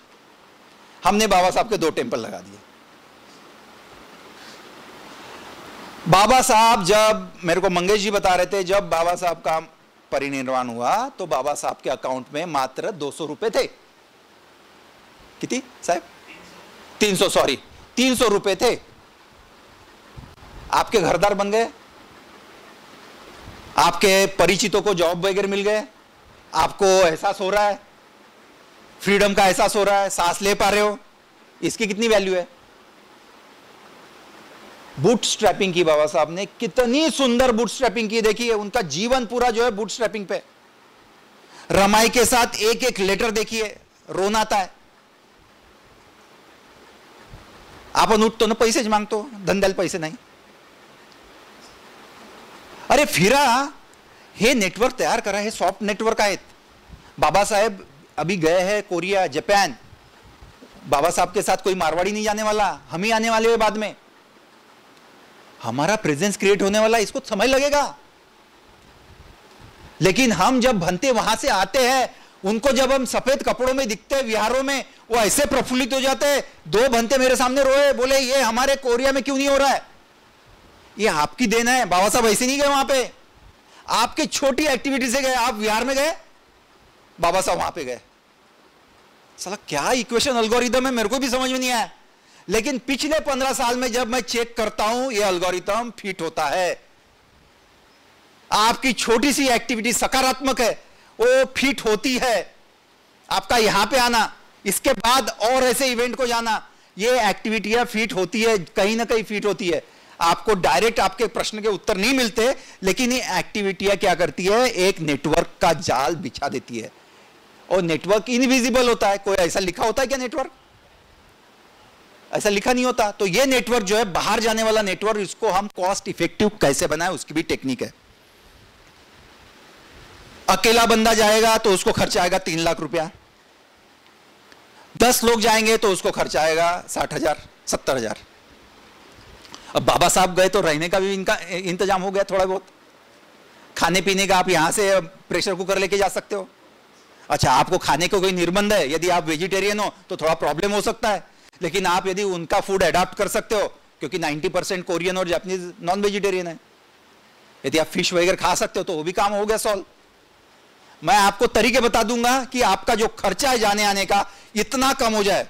हमने बाबा साहब के 2 टेंपल लगा दिए. बाबा साहब, जब मेरे को मंगेश जी बता रहे थे, जब बाबा साहब का परिनिर्वाण हुआ तो बाबा साहब के अकाउंट में मात्र 200 रुपए थे. कितनी साहब? 300 रुपए थे. आपके घरदार बन गए, आपके परिचितों को जॉब वगैरह मिल गए, आपको एहसास हो रहा है, फ्रीडम का एहसास हो रहा है, सांस ले पा रहे हो. इसकी कितनी वैल्यू है? बूटस्ट्रैपिंग की बाबा साहब ने, कितनी सुंदर बूटस्ट्रैपिंग की. देखिए उनका जीवन पूरा जो है बूटस्ट्रैपिंग पे. रमाई के साथ एक एक लेटर देखिए, रोना आता है. आपण उठतो ना पैसेच मागतो, धंद्याला पैसे नाही. अरे फिरा, हे नेटवर्क तयार करा, हे सॉफ्ट नेटवर्क आहेत. बाबा साहेब अभी गए हैं कोरिया, जापान. बाबा साहब के साथ कोई मारवाड़ी नहीं जाने वाला, हम ही आने वाले हैं बाद में. हमारा प्रेजेंस क्रिएट होने वाला, इसको समय लगेगा. लेकिन हम जब भंते वहां से आते हैं, उनको जब हम सफेद कपड़ों में दिखते हैं विहारों में, वो ऐसे प्रफुल्लित हो जाते हैं. 2 भंते मेरे सामने रोए, बोले ये हमारे कोरिया में क्यों नहीं हो रहा है, ये आपकी देन है. बाबा साहब ऐसे नहीं गए वहां पे, आपके छोटी एक्टिविटी से गए. आप विहार में गए, बाबा साहब वहां पे गए. साला क्या इक्वेशन एल्गोरिदम है, मेरे को भी समझ में नहीं आया। लेकिन पिछले 15 साल में जब मैं चेक करता हूं, ये एल्गोरिदम फिट होता है। आपकी छोटी सी एक्टिविटी सकारात्मक है, वो फिट होती है। आपका यहां पे आना, इसके बाद और ऐसे इवेंट को जाना, ये एक्टिविटियां फिट होती है, कहीं ना कहीं फिट होती है। आपको डायरेक्ट आपके प्रश्न के उत्तर नहीं मिलते, लेकिन ये एक्टिविटियां क्या करती है, एक नेटवर्क का जाल बिछा देती है। और नेटवर्क इनविजिबल होता है। कोई ऐसा लिखा होता है क्या नेटवर्क? ऐसा लिखा नहीं होता। तो ये नेटवर्क जो है, बाहर जाने वाला नेटवर्क, इसको हम कॉस्ट इफेक्टिव कैसे बनाए, उसकी भी टेक्निक है। अकेला बंदा जाएगा तो उसको खर्चा आएगा 3 लाख रुपया, 10 लोग जाएंगे तो उसको खर्चा आएगा 60,000 70,000। अब बाबा साहब गए तो रहने का भी इनका इंतजाम हो गया, थोड़ा बहुत खाने पीने का आप यहां से प्रेशर कुकर लेके जा सकते हो। अच्छा, आपको खाने को कोई निर्बंध है, यदि आप वेजिटेरियन हो तो थोड़ा प्रॉब्लम हो सकता है, लेकिन आप यदि उनका फूड अडॉप्ट कर सकते हो, क्योंकि 90% कोरियन और जापानीज नॉन वेजिटेरियन है, यदि आप फिश वगैरह खा सकते हो तो वो भी काम हो गया सॉल्व। मैं आपको तरीके बता दूंगा कि आपका जो खर्चा है जाने आने का इतना कम हो जाए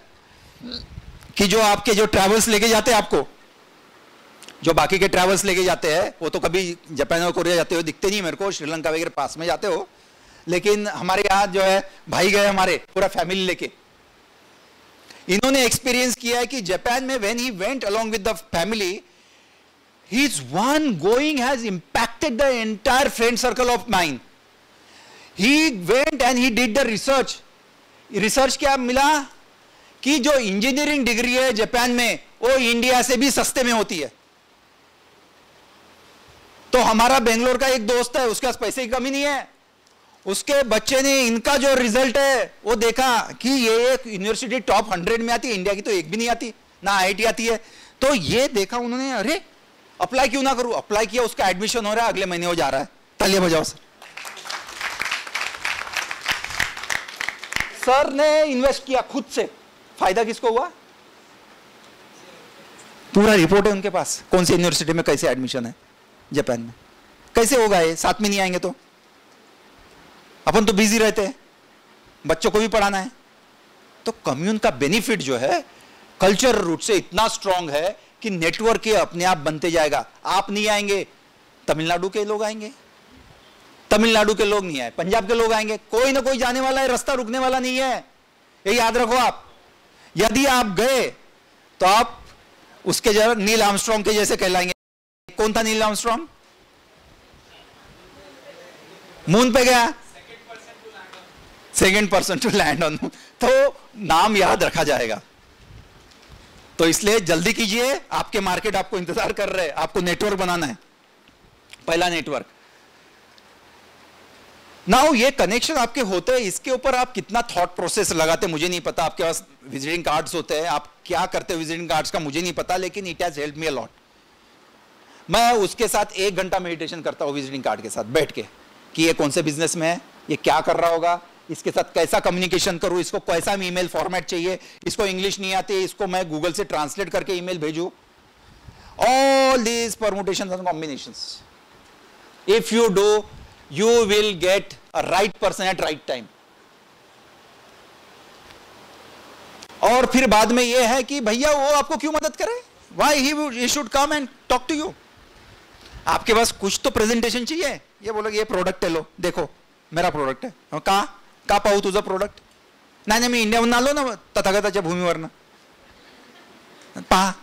कि जो आपके जो ट्रैवल्स लेके जाते हैं, आपको जो बाकी के ट्रैवल्स लेके जाते हैं, वो तो कभी जापान और कोरिया जाते हो दिखते नहीं मेरे को, श्रीलंका वगैरह पास में जाते हो, लेकिन हमारे यहाँ जो है भाई गए हमारे पूरा फैमिली लेके, इन्होंने एक्सपीरियंस किया है कि जापान में when he went along with the family, his one going has impacted the entire friend circle of mine. He went and he did the research. Research क्या मिला कि जो इंजीनियरिंग डिग्री है जापान में, वो इंडिया से भी सस्ते में होती है। तो हमारा बेंगलोर का एक दोस्त है, उसके पास पैसे की कमी नहीं है, उसके बच्चे ने इनका जो रिजल्ट है वो देखा कि ये एक यूनिवर्सिटी टॉप 100 में आती है, इंडिया की तो एक भी नहीं आती, ना आईआईटी आती है। तो ये देखा उन्होंने, अरे अप्लाई क्यों ना करूं, अप्लाई किया, उसका एडमिशन हो रहा है, अगले महीने हो जा रहा है। तालियां बजाओ सर। सर ने इन्वेस्ट किया खुद से, फायदा किसको हुआ? पूरा रिपोर्ट है उनके पास, कौन सी यूनिवर्सिटी में कैसे एडमिशन है जापान में, कैसे होगा ये, साथ में नहीं आएंगे तो। अपन तो बिजी रहते हैं, बच्चों को भी पढ़ाना है। तो कम्युन का बेनिफिट जो है कल्चर रूट से इतना स्ट्रांग है कि नेटवर्क ये अपने आप बनते जाएगा। आप नहीं आएंगे, तमिलनाडु के लोग आएंगे, तमिलनाडु के लोग नहीं आए, पंजाब के लोग आएंगे, कोई ना कोई जाने वाला है, रास्ता रुकने वाला नहीं है। ये याद रखो आप। यदि आप गए तो आप उसके जगह नील आर्मस्ट्रॉन्ग के जैसे कहलाएंगे। कौन था नील आर्मस्ट्रॉन्ग? मून पे गया, second person to land on moon. तो नाम याद रखा जाएगा। तो इसलिए जल्दी कीजिए, आपके मार्केट आपको इंतजार कर रहे हैं, आपको नेटवर्क बनाना है। पहला नेटवर्क। नाउ ये कनेक्शन आपके होते हैं, इसके ऊपर आप कितना थॉट प्रोसेस लगाते मुझे नहीं पता। आपके पास विजिटिंग कार्ड्स होते हैं, आप क्या करते हो विजिटिंग कार्ड्स का मुझे नहीं पता, लेकिन it has help me a lot. मैं उसके साथ 1 घंटा मेडिटेशन करता हूं विजिटिंग कार्ड के साथ बैठ के, कि ये कौन से बिजनेस में है, ये क्या कर रहा होगा, इसके साथ कैसा कम्युनिकेशन करूं, इसको कैसा ईमेल फॉर्मेट चाहिए, इसको इंग्लिश नहीं आती, इसको मैं गूगल से ट्रांसलेट करके ईमेल भेजूं। All these permutations and combinations if you do, you will get a right person at right time। और फिर बाद में यह है कि भैया वो आपको क्यों मदद करे, why he should come and talk to you। आपके पास कुछ तो प्रेजेंटेशन चाहिए। ये बोलोगे ये प्रोडक्ट है, लो देखो मेरा प्रोडक्ट है, का पाहू तुझा प्रोडक्ट, नाही मी इंडियाहून आलो ना तथागताच्या भूमीवरनं, पहा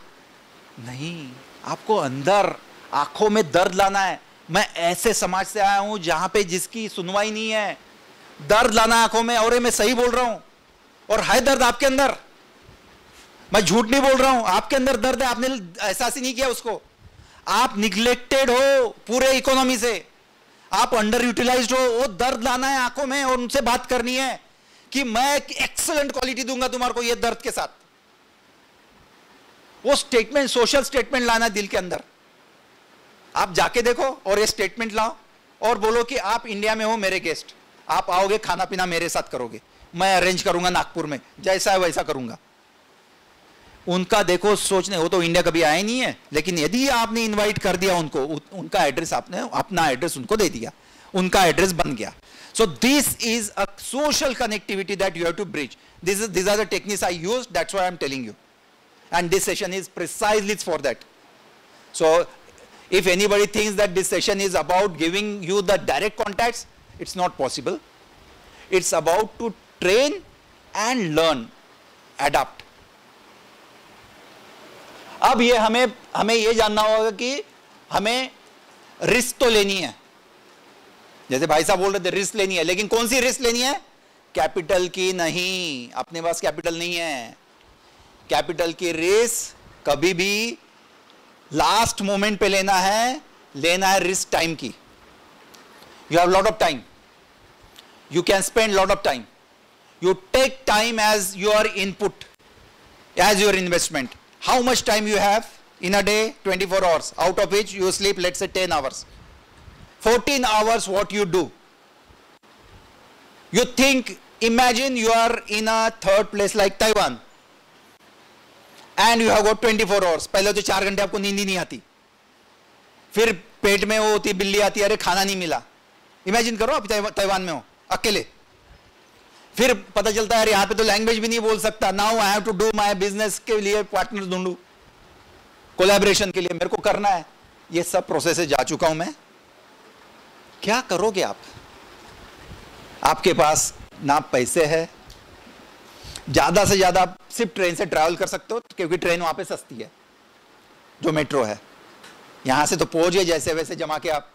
नहीं, आपको अंदर आंखों में दर्द लाना है। मैं ऐसे समाज से आया हूं जहां पे जिसकी सुनवाई नहीं है, दर्द लाना आंखों में। और मैं सही बोल रहा हूं, और है दर्द आपके अंदर, मैं झूठ नहीं बोल रहा हूं, आपके अंदर दर्द है, आपने एहसास ही नहीं किया उसको। आप निग्लेक्टेड हो पूरे इकोनॉमी से, आप अंडर यूटिलाइज्ड हो, वो दर्द लाना है आंखों में और उनसे बात करनी है कि मैं एक्सीलेंट क्वालिटी दूंगा तुम्हारे को ये दर्द के साथ। वो स्टेटमेंट, सोशल स्टेटमेंट लाना दिल के अंदर। आप जाके देखो और ये स्टेटमेंट लाओ और बोलो कि आप इंडिया में हो मेरे गेस्ट, आप आओगे, खाना पीना मेरे साथ करोगे, मैं अरेंज करूंगा नागपुर में, जैसा है वैसा करूंगा। उनका देखो सोचने, वो तो इंडिया कभी आए नहीं है, लेकिन यदि आपने इनवाइट कर दिया उनको, उनका एड्रेस आपने, अपना एड्रेस उनको दे दिया, उनका एड्रेस बन गया, So this is a social connectivity that you have to bridge. These are the techniques I use. That's why I'm telling you. And this session is precisely for that. So if anybody thinks that this session is about giving you the direct contacts, it's not possible. It's about to train and learn, adapt. अब ये हमें ये जानना होगा कि हमें risk तो लेनी है, जैसे भाई साहब बोल रहे थे रिस्क लेनी है, लेकिन कौन सी रिस्क लेनी है? कैपिटल की नहीं, अपने पास कैपिटल नहीं है। कैपिटल की रिस्क कभी भी लास्ट मोमेंट पे लेना है रिस्क टाइम की। You have lot of time, you can spend lot of time, you take time as your input, as your investment. How much time you have in a day? 24 hours, out of which you sleep, let's say 10 hours. 14 hours what you do? You think, imagine you are in a third place like Taiwan and you have got 24 hours. पहले तो 4 घंटे आपको नींद ही नहीं आती, फिर पेट में वो होती बिल्ली आती है, अरे खाना नहीं मिला। इमेजिन करो आप ताइवान में हो अकेले, फिर पता चलता है यार यहाँ पे तो लैंग्वेज भी नहीं बोल सकता। Now I have to do my business के लिए पार्टनर ढूंढू, कोलैबोरेशन के लिए मेरे को करना है, ये सब प्रोसेस से जा चुका हूं मैं। क्या करोगे आप? आपके पास ना पैसे है, ज्यादा से ज्यादा आप सिर्फ ट्रेन से ट्रैवल कर सकते हो क्योंकि ट्रेन वहां पे सस्ती है, जो मेट्रो है। यहां से तो पहुंच गए जैसे वैसे जमा के आप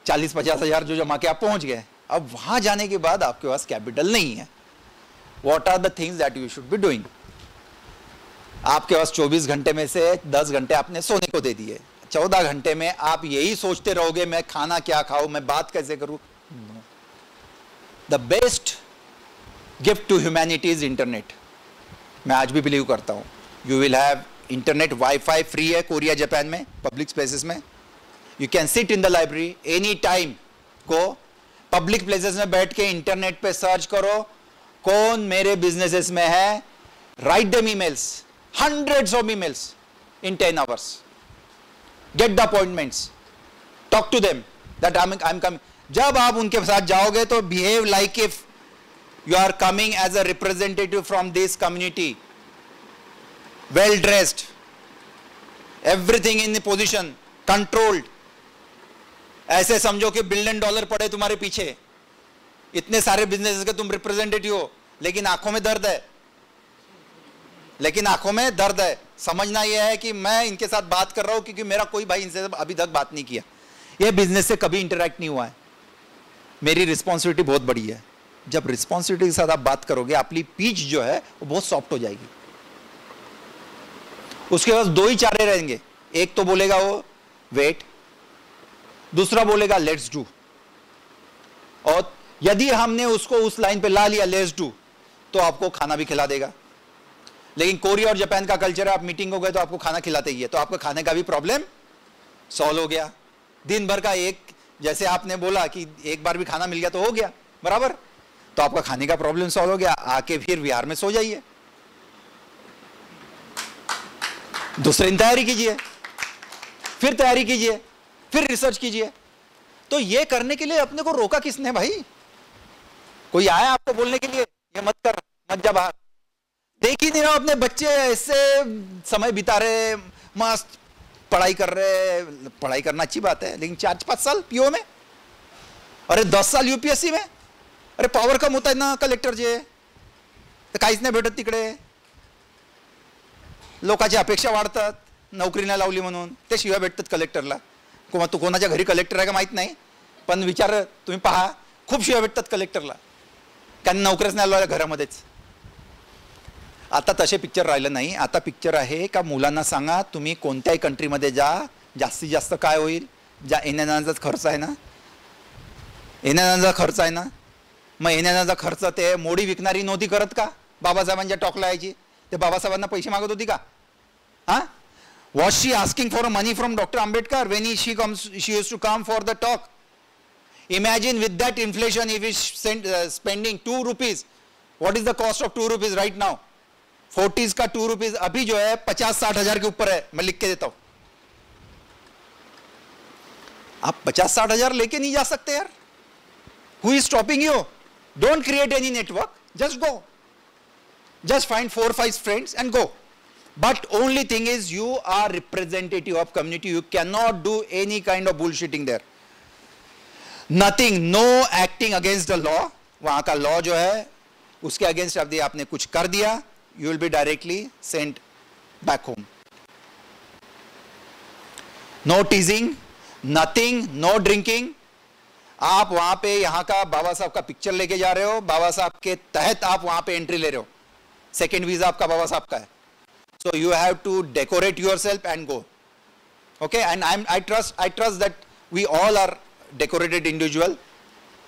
40-50 हजार जो जमा के आप पहुंच गए। अब वहां जाने के बाद आपके पास कैपिटल नहीं है। What are the things that you should be doing? आपके पास 24 घंटे में से 10 घंटे आपने सोने को दे दिए, 14 घंटे में आप यही सोचते रहोगे मैं खाना क्या खाऊं, मैं बात कैसे करूं? The best gift to humanity is internet. मैं आज भी बिलीव करता हूं you will have internet, wifi free है कोरिया जापान में, पब्लिक स्पेसेस में। You can sit in the library any time, को पब्लिक प्लेसेस में बैठ के इंटरनेट पे सर्च करो कौन मेरे बिजनेसेस में है, write them emails, hundreds of emails in 10 hours, get the appointments, talk to them that I'm coming. जब आप उनके साथ जाओगे तो behave like if you are coming as a representative from this community, well dressed, everything in the position, controlled. ऐसे समझो कि $1 billion पड़े तुम्हारे पीछे, इतने सारे बिजनेस के तुम रिप्रेजेंटेटिव हो, लेकिन आंखों में दर्द है, लेकिन आंखों में दर्द है। समझना यह है कि मैं इनके साथ बात कर रहा हूं क्योंकि मेरा कोई भाई इनसे अभी तक बात नहीं किया, ये बिजनेस से कभी इंटरेक्ट नहीं हुआ है, मेरी रिस्पॉन्सिबिलिटी बहुत बड़ी है। जब रिस्पॉन्सिबिलिटी के साथ आप बात करोगे, आपकी पीच जो है वो बहुत सॉफ्ट हो जाएगी। उसके बाद 2 ही चारे रहेंगे, एक तो बोलेगा वो वेट, दूसरा बोलेगा लेट्स डू। और यदि हमने उसको उस लाइन पे ला लिया लेट्स डू, तो आपको खाना भी खिला देगा। लेकिन कोरिया और जापान का कल्चर है, आप मीटिंग हो गए तो आपको खाना खिलाते ही है, तो आपको खाने का भी प्रॉब्लम सॉल्व हो गया। दिन भर का एक, जैसे आपने बोला कि एक बार भी खाना मिल गया तो हो गया बराबर, तो आपका खाने का प्रॉब्लम सॉल्व हो गया। आके फिर विहार में सो जाइए, दूसरे दिन तैयारी कीजिए, फिर तैयारी कीजिए, फिर रिसर्च कीजिए। तो ये करने के लिए अपने को रोका किसने भाई? कोई आया आपको बोलने के लिए ये मत कर, मत जा बाहर? देख ही नहीं रहा अपने बच्चे ऐसे समय बिता रहे, मस्त पढ़ाई कर रहे। पढ़ाई करना अच्छी बात है, लेकिन 4-5 साल पीओ में, अरे 10 साल यूपीएससी में, अरे पॉवर कम होता है ना कलेक्टर जे, तर काहीच नाही भेटत तिकडे। लोकांची अपेक्षा वाढतात नोकरी नाही लावली म्हणून, ते शिवाय भेटतात कलेक्टरला। तू कोणाच्या घरी कलेक्टर आहे का माहित नाही, पण विचार तुम्ही पहा, खूप शिवाय भेटतात कलेक्टरला, कारण नोकरीच नाही लावल्या घरामध्येच। आता तसे पिक्चर राहिलं नाही, आता पिक्चर आहे का मुलांना सांगा तुम्ही कोणत्याही कंट्रीमध्ये जा, जास्तीत जास्त काय होईल, येण्याजाण्याचा खर्च आहे ना, येण्याजाण्याचा खर्च आहे ना, मग येण्याजाण्याचा खर्च ते मोडी विकणारी नव्हती करत का बाबासाहेबांच्या टॉकला यायची, ते बाबासाहेबांना पैसे मागत होती का? हां, was she asking for money from Dr. Ambedkar when she used to come for the talk? Imagine with that inflation, if is spending 2 rupees, what is the cost of 2 rupees right now? 40s का 2 rupees अभी जो है 50-60 हजार के ऊपर है, मैं लिख के देता हूं। आप 50-60 हजार लेके नहीं जा सकते यार, Who is stopping you? Don't create any network. Just go. Just find 4 or 5 friends and go. But only thing is, you are representative of community. You cannot do any kind of bullshitting there. Nothing. No acting against the law. वहाँ का law जो है, उसके against यदि आपने कुछ कर दिया, you will be directly sent back home. No teasing, nothing, no drinking. आप वहां पे यहाँ का बाबा साहब का पिक्चर लेके जा रहे हो, बाबा साहब के तहत आप वहां पे एंट्री ले रहे हो. सेकेंड वीजा आपका बाबा साहब का है. So you have to decorate yourself and go. Okay, and I trust that we all are decorated individual,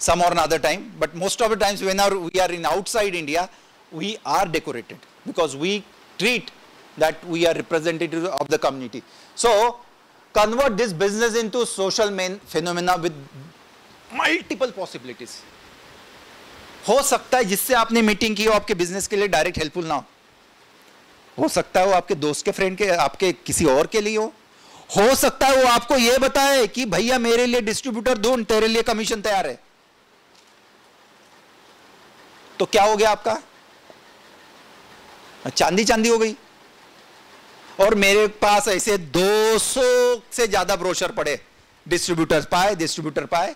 some or another time. But most of the times, whenever we are in outside India, we are decorated because we treat that we are representative of the community. So convert this business into social phenomena with multiple possibilities. हो सकता है जिससे आपने meeting की हो आपके business के लिए डायरेक्ट हेल्पफुल ना हो सकता है वो आपके दोस्त के फ्रेंड के आपके किसी और के लिए हो सकता है वो आपको ये बताए कि भैया मेरे लिए डिस्ट्रीब्यूटर ढूंढ, तेरे लिए कमीशन तैयार है. तो क्या हो गया आपका? चांदी चांदी हो गई. और मेरे पास ऐसे 200 से ज्यादा ब्रोशर पड़े, डिस्ट्रीब्युटर पाय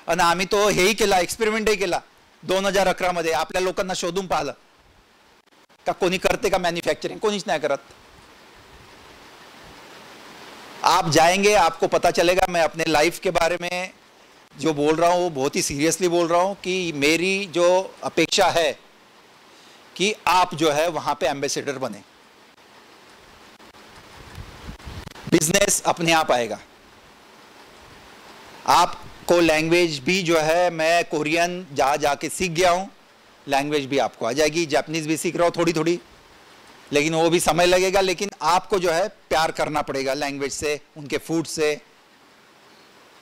आणि आम्ही तो हेही केला, एक्सपेरिमेंटही केला 2011 मध्ये. आपल्या लोकांना शोधून पाहिलं का कोणी करते का मॅन्युफॅक्चरिंग? कोणीच नाही करत. आप जाएंगे आपको पता चलेगा. मैं अपने लाइफ के बारे में जो बोल रहा हूं वो बहुत ही सीरियसली बोल रहा हूं कि मेरी जो अपेक्षा है कि आप जो है वहां पे एम्बेसडर बने. बिजनेस अपने आप आएगा. आपको लैंग्वेज भी जो है, मैं कोरियन जाके सीख गया हूं, लैंग्वेज भी आपको आ जाएगी. जापानीज भी सीख रहा हूं थोड़ी थोड़ी, लेकिन वो भी समय लगेगा. लेकिन आपको जो है प्यार करना पड़ेगा लैंग्वेज से, उनके फूड से.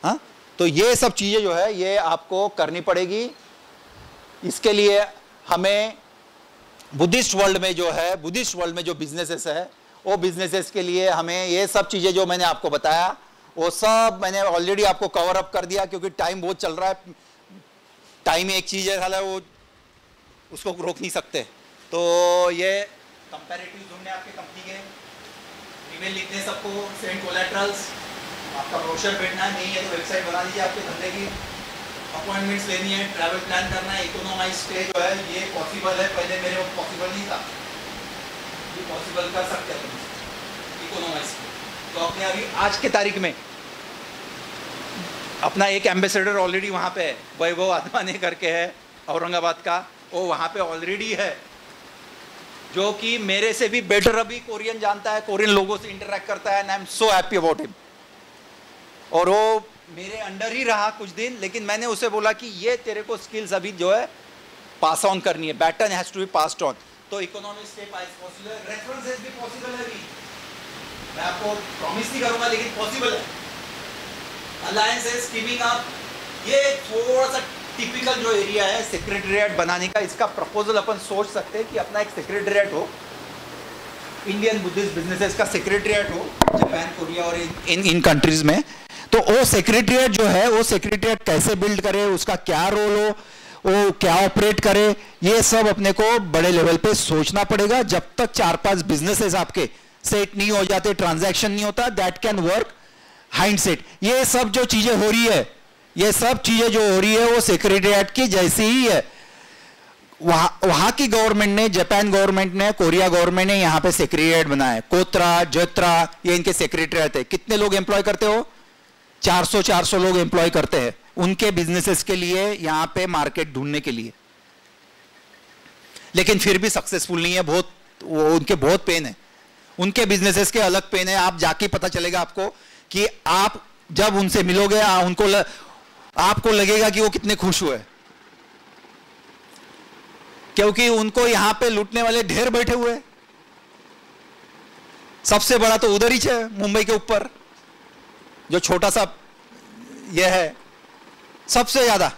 हाँ, तो ये सब चीजें जो है ये आपको करनी पड़ेगी. इसके लिए हमें बुद्धिस्ट वर्ल्ड में जो बिजनेसेस है, वो बिजनेसेस के लिए हमें ये सब चीजें जो मैंने आपको बताया वो सब मैंने ऑलरेडी आपको कवर अप कर दिया, क्योंकि टाइम बहुत चल रहा है. टाइम एक चीज है साला, वो उसको रोक नहीं सकते. तो ये कंपैरेटिव ढूंढने आपके कंपनी के, ईमेल लिखने सबको, सेंड कोलैटरल्स, आपका ब्रोशर भेजना नहीं है तो वेबसाइट बना लीजिए आपके धंधे की, अपॉइंटमेंट्स लेनी है, ट्रैवल प्लान करना है, इकोनॉमाइज स्टे जो है ये पॉसिबल है. पहले मेरे वक्त पॉसिबल नहीं था, ये पॉसिबल कर सकते हैं इकोनॉमाइज. तो अपने अभी आज के तारीख में अपना एक एम्बेसडर ऑलरेडी वहाँ पे है, वैभव आदमाने करके है औरंगाबाद का. वो वहाँ पे ऑलरेडी है, जो कि मेरे से भी बेटर अभी कोरियन जानता है, कोरियन लोगों से इंटरेक्ट करता है. And I am so happy about him. और वो मेरे अंडर ही रहा कुछ दिन, लेकिन मैंने उसे बोला कि ये तेरे को स्किल्स अभी जो है पास ऑन करनी है. Baton has to be passed on. तो इकोनॉमिक स्टेप पॉसिबल है, रेफरेंसेस भी पॉसिबल है. अभी मैं आपको प्रॉमिस नहीं करूंगा, लेकिन पॉसिबल है. अलायंसेस टीमिंग अप, ये थोड़ा सा टिपिकल जो एरिया है सेक्रेटेरिएट बनाने का, इसका प्रपोजल अपन सोच सकते हैं कि अपना एक सेक्रेटेरिएट हो, इंडियन बुद्धिस्ट बिजनेसेस का सेक्रेटेरिएट हो जापान, कोरिया और इन कंट्रीज में. तो वो सेक्रेटेरिएट जो है, वो सेक्रेटेरिएट कैसे बिल्ड करे, उसका क्या रोल हो, वो क्या ऑपरेट करे, ये सब अपने को बड़े लेवल पे सोचना पड़ेगा. जब तक 4-5 बिजनेसेस आपके सेट नहीं हो जाते, ट्रांजैक्शन नहीं होता, दैट कैन वर्क हाइंडसेट. ये सब जो चीजें हो रही है, ये सब चीजें जो हो रही है वो सेक्रेटेरिएट की जैसी ही है. वहां की गवर्नमेंट ने, जापान गवर्नमेंट ने, कोरिया गवर्नमेंट ने यहाँ पे सेक्रेटेरिएट बनाया. कोत्रा, जोत्रा, ये इनके सेक्रेटेरिएट है. कितने लोग एम्प्लॉय करते हो? 400 लोग एम्प्लॉय करते हैं उनके बिजनेसेस के लिए, यहाँ पे मार्केट ढूंढने के लिए. लेकिन फिर भी सक्सेसफुल नहीं है. बहुत उनके बहुत पेन है, उनके बिजनेसेस के अलग पेन है. आप जाके पता चलेगा आपको कि आप जब उनसे मिलोगे आपको लगेगा कि वो कितने खुश हुए, क्योंकि उनको यहां पे लूटने वाले ढेर बैठे हुए. सबसे बड़ा तो उधर ही है, मुंबई के ऊपर जो छोटा सा ये है, सबसे ज्यादा.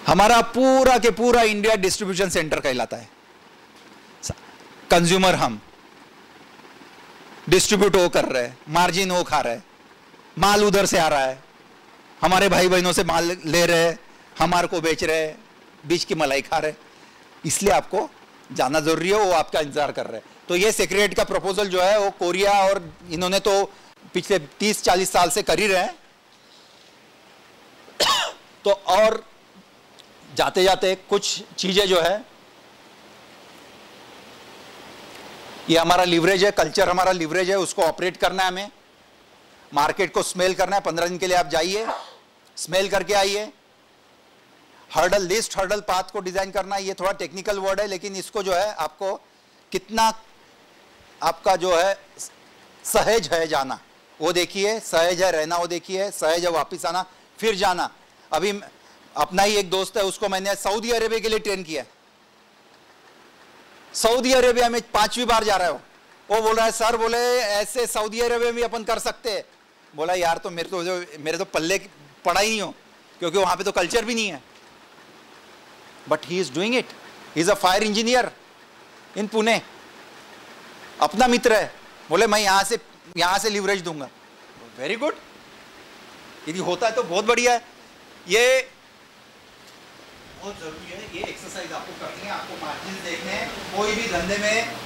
हमारा पूरा के पूरा इंडिया डिस्ट्रीब्यूशन सेंटर कहलाता है. कंज्यूमर हम, डिस्ट्रीब्यूट वो कर रहे हैं, मार्जिन वो खा रहे हैं, माल उधर से आ रहा है. हमारे भाई बहनों से माल ले रहे, हमारे को बेच रहे, बीच की मलाई खा रहे, इसलिए आपको जाना जरूरी है, वो आपका इंतजार कर रहे हैं। तो ये सेक्रेटरीट का प्रपोजल जो है वो कोरिया और इन्होंने तो पिछले 30-40 साल से कर ही रहे हैं। तो और जाते जाते कुछ चीजें जो है, ये हमारा लिवरेज है, कल्चर हमारा लिवरेज है, उसको ऑपरेट करना है हमें, मार्केट को स्मेल करना है। 15 दिन के लिए आप जाइए, स्मेल करके आइए। हर्डल लिस्ट, हर्डल पाथ को डिजाइन करना, ये थोड़ा टेक्निकल वर्ड है, लेकिन इसको जो है आपको कितना आपका जो है सहज है जाना वो देखिए, सहज है रहना वो देखिए, सहज है वापिस आना फिर जाना। अभी अपना ही एक दोस्त है, उसको मैंने सऊदी अरेबिया के लिए ट्रेन किया। सऊदी अरेबिया में 5वीं बार जा रहा है वो बोल रहा है सर, बोले ऐसे सऊदी अरेबिया में अपन कर सकते हैं। बोला यार तो मेरे तो पल्ले पड़ा ही नहीं हो, क्योंकि वहां पे तो कल्चर भी नहीं है। But he is doing it, he is a fire engineer इन पुणे, अपना मित्र है। बोले मैं यहां से लिवरेज दूंगा। वेरी गुड, यदि होता है तो बहुत बढ़िया है। ये बहुत जरूरी है, ये एक्सरसाइज आपको करनी है, आपको मार्जिन देखने हैं। कोई भी धंधे में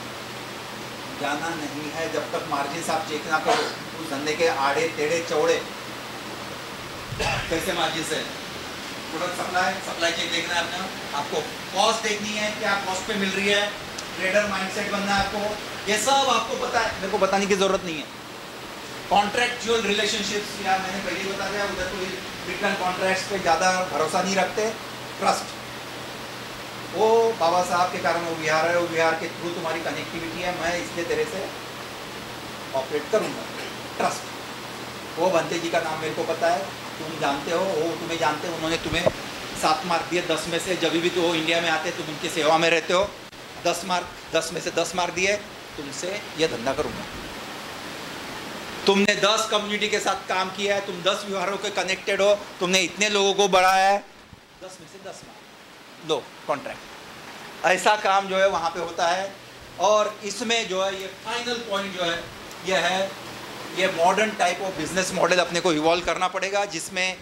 जाना नहीं है जब तक मार्जिन आप चेक ना करो, उस धंधे के आड़े टेढ़े चौड़े कैसे मार्जिन है। प्रोडक्ट सप्लाई चेक देखना है अपना, आपको कॉस्ट देखनी है, क्या कॉस्ट पे मिल रही है, ट्रेडर माइंडसेट बनना है आपको, ये सब आपको पता है, मेरे को बताने की जरूरत नहीं है। कॉन्ट्रैक्चुअल रिलेशनशिप्स, या मैंने पहले बता दिया, उधर कोई रिटर्न कॉन्ट्रैक्ट्स पे ज़्यादा भरोसा नहीं रखते। ट्रस्ट, वो बाबा साहब के कारण वो विहार है, वो विहार के थ्रू तुम्हारी कनेक्टिविटी है, मैं इसलिए तेरे से ऑपरेट करूँगा। ट्रस्ट, वो बंते जी का नाम मेरे को पता है, तुम जानते हो, वो तुम्हें जानते हो, उन्होंने तुम्हें 7 मार्क दिए 10 में से। जब भी तो वो इंडिया में आते तुम उनकी सेवा में रहते हो, 10 में से 10 मार्क दिए, तुमसे ये धंधा करूँगा। तुमने 10 कम्युनिटी के साथ काम किया है, तुम 10 व्यवहारों के कनेक्टेड हो, तुमने इतने लोगों को बढ़ाया है, 10 में से 10 मार्क लो कॉन्ट्रैक्ट। ऐसा काम जो है वहाँ पे होता है। और इसमें जो है ये फाइनल पॉइंट जो है ये है, ये modern type of business model अपने को इवॉल्व करना पड़ेगा, जिसमें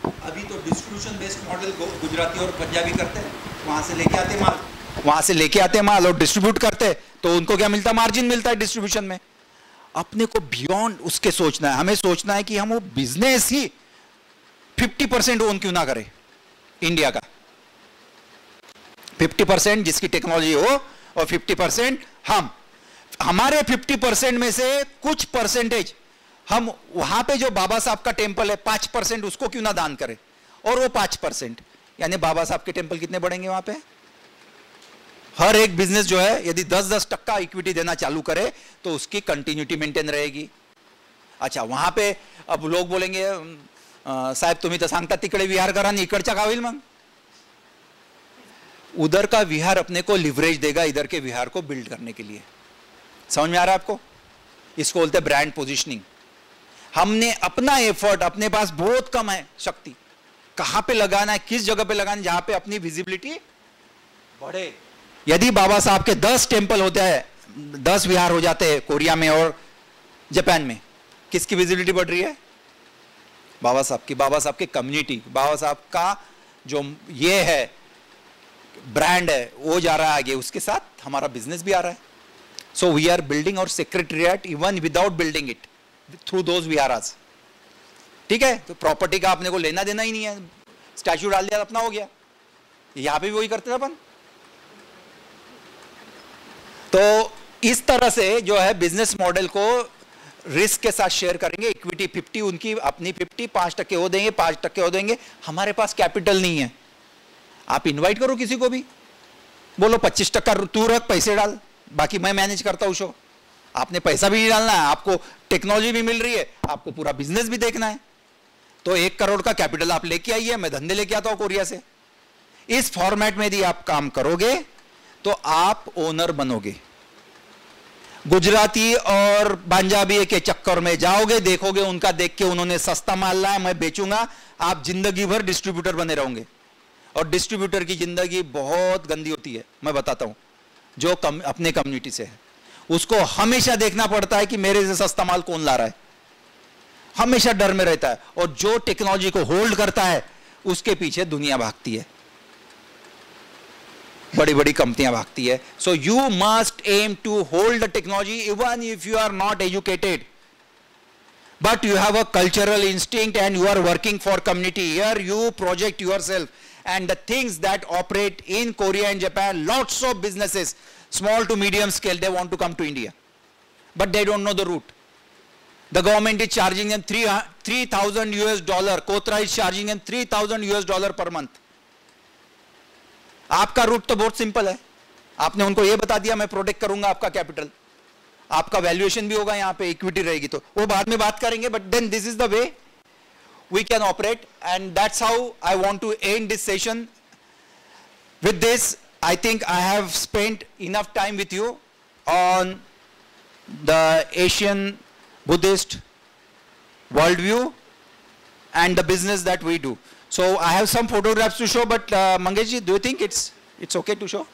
अभी तो डिस्ट्रीब्यूशन बेस्ड मॉडल गुजराती और पंजाबी करते हैं, वहाँ से लेके आते माल और डिस्ट्रीब्यूट करते, तो उनको क्या मिलता है, मार्जिन मिलता है डिस्ट्रीब्यूशन में। अपने को बियॉन्ड उसके सोचना है, हमें सोचना है कि हम वो बिजनेस ही 50% ओन क्यों ना करें। इंडिया का 50% जिसकी टेक्नोलॉजी हो और 50% हमारे 50% में से कुछ परसेंटेज हम वहां पे जो बाबा साहब का टेम्पल है 5% उसको क्यों ना दान करें। और वो 5% यानी बाबा साहब के टेम्पल कितने बढ़ेंगे वहां पे। हर एक बिजनेस जो है यदि 10% इक्विटी देना चालू करे तो उसकी कंटिन्यूटी मेंटेन रहेगी। अच्छा, वहां पे अब लोग बोलेंगे साहेब तुम्ही तर सांगता तिकडे विहार करा आणि इकडच्या का होईल मग। उधर का विहार अपने को लिवरेज देगा इधर के विहार को बिल्ड करने के लिए। समझ में आ रहा है आपको। इसको बोलते हैं ब्रांड पोजिशनिंग। हमने अपना एफर्ट, अपने पास बहुत कम है शक्ति, कहां पे लगाना है, किस जगह पे लगाना है जहां पे अपनी विजिबिलिटी बढ़े। यदि बाबा साहब के 10 टेम्पल होते हैं, 10 विहार हो जाते हैं कोरिया में और जापान में, किसकी विजिबिलिटी बढ़ रही है, बाबा साहब की। बाबा साहब की कम्युनिटी, बाबा साहब का जो ये है ब्रांड है वो जा रहा है आगे, उसके साथ हमारा बिजनेस भी आ रहा है। सो वी आर बिल्डिंग और secretariat even without building it through those viharas. ठीक है, तो प्रॉपर्टी का अपने को लेना देना ही नहीं है, स्टैचू डाल दिया अपना हो गया। यहां पे भी वही करते थे अपन। तो इस तरह से जो है बिजनेस मॉडल को रिस्क के साथ शेयर करेंगे। इक्विटी 50 उनकी, अपनी 50, 5% वो देंगे, 5% वो देंगे। हमारे पास कैपिटल नहीं है। आप इनवाइट करो किसी को भी, बोलो 25% तू रख, पैसे डाल, बाकी मैं मैनेज करता हूं शो। आपने पैसा भी नहीं डालना है, आपको टेक्नोलॉजी भी मिल रही है, आपको पूरा बिजनेस भी देखना है। तो 1 करोड़ का कैपिटल आप लेके आइए, मैं धंधे लेके आता हूं कोरिया से। इस फॉर्मेट में यदि आप काम करोगे तो आप ओनर बनोगे। गुजराती और पंजाबी के चक्कर में जाओगे, देखोगे उनका देख के उन्होंने सस्ता माल लाया मैं बेचूंगा, आप जिंदगी भर डिस्ट्रीब्यूटर बने रहोगे। और डिस्ट्रीब्यूटर की जिंदगी बहुत गंदी होती है, मैं बताता हूं। जो अपने कम्युनिटी से है उसको हमेशा देखना पड़ता है कि मेरे से सस्ता माल कौन ला रहा है। हमेशा डर में रहता है, और जो टेक्नोलॉजी को होल्ड करता है उसके पीछे दुनिया भागती है, बड़ी बड़ी कंपनियां भागती है. So you must aim to hold the technology even if you are not educated, but you have a cultural instinct and you are working for community. Here you project yourself, and the things that operate in Korea and Japan, lots of businesses, small to medium scale, they want to come to India, but they don't know the route. The government is charging them $3,000. Kotra is charging them $3,000 per month. आपका root तो बहुत simple है, आपने उनको ये बता दिया मैं प्रोटेक्ट करूंगा आपका कैपिटल, आपका वैल्यूएशन भी होगा, यहां पे इक्विटी रहेगी, तो वो बाद में बात करेंगे. But then this is the way we can operate, and that's how I want to end this session. With this I think I have spent enough time with you on the Asian Buddhist world view and the business that we do. So I have some photographs to show, but Mangesh ji, do you think it's okay to show?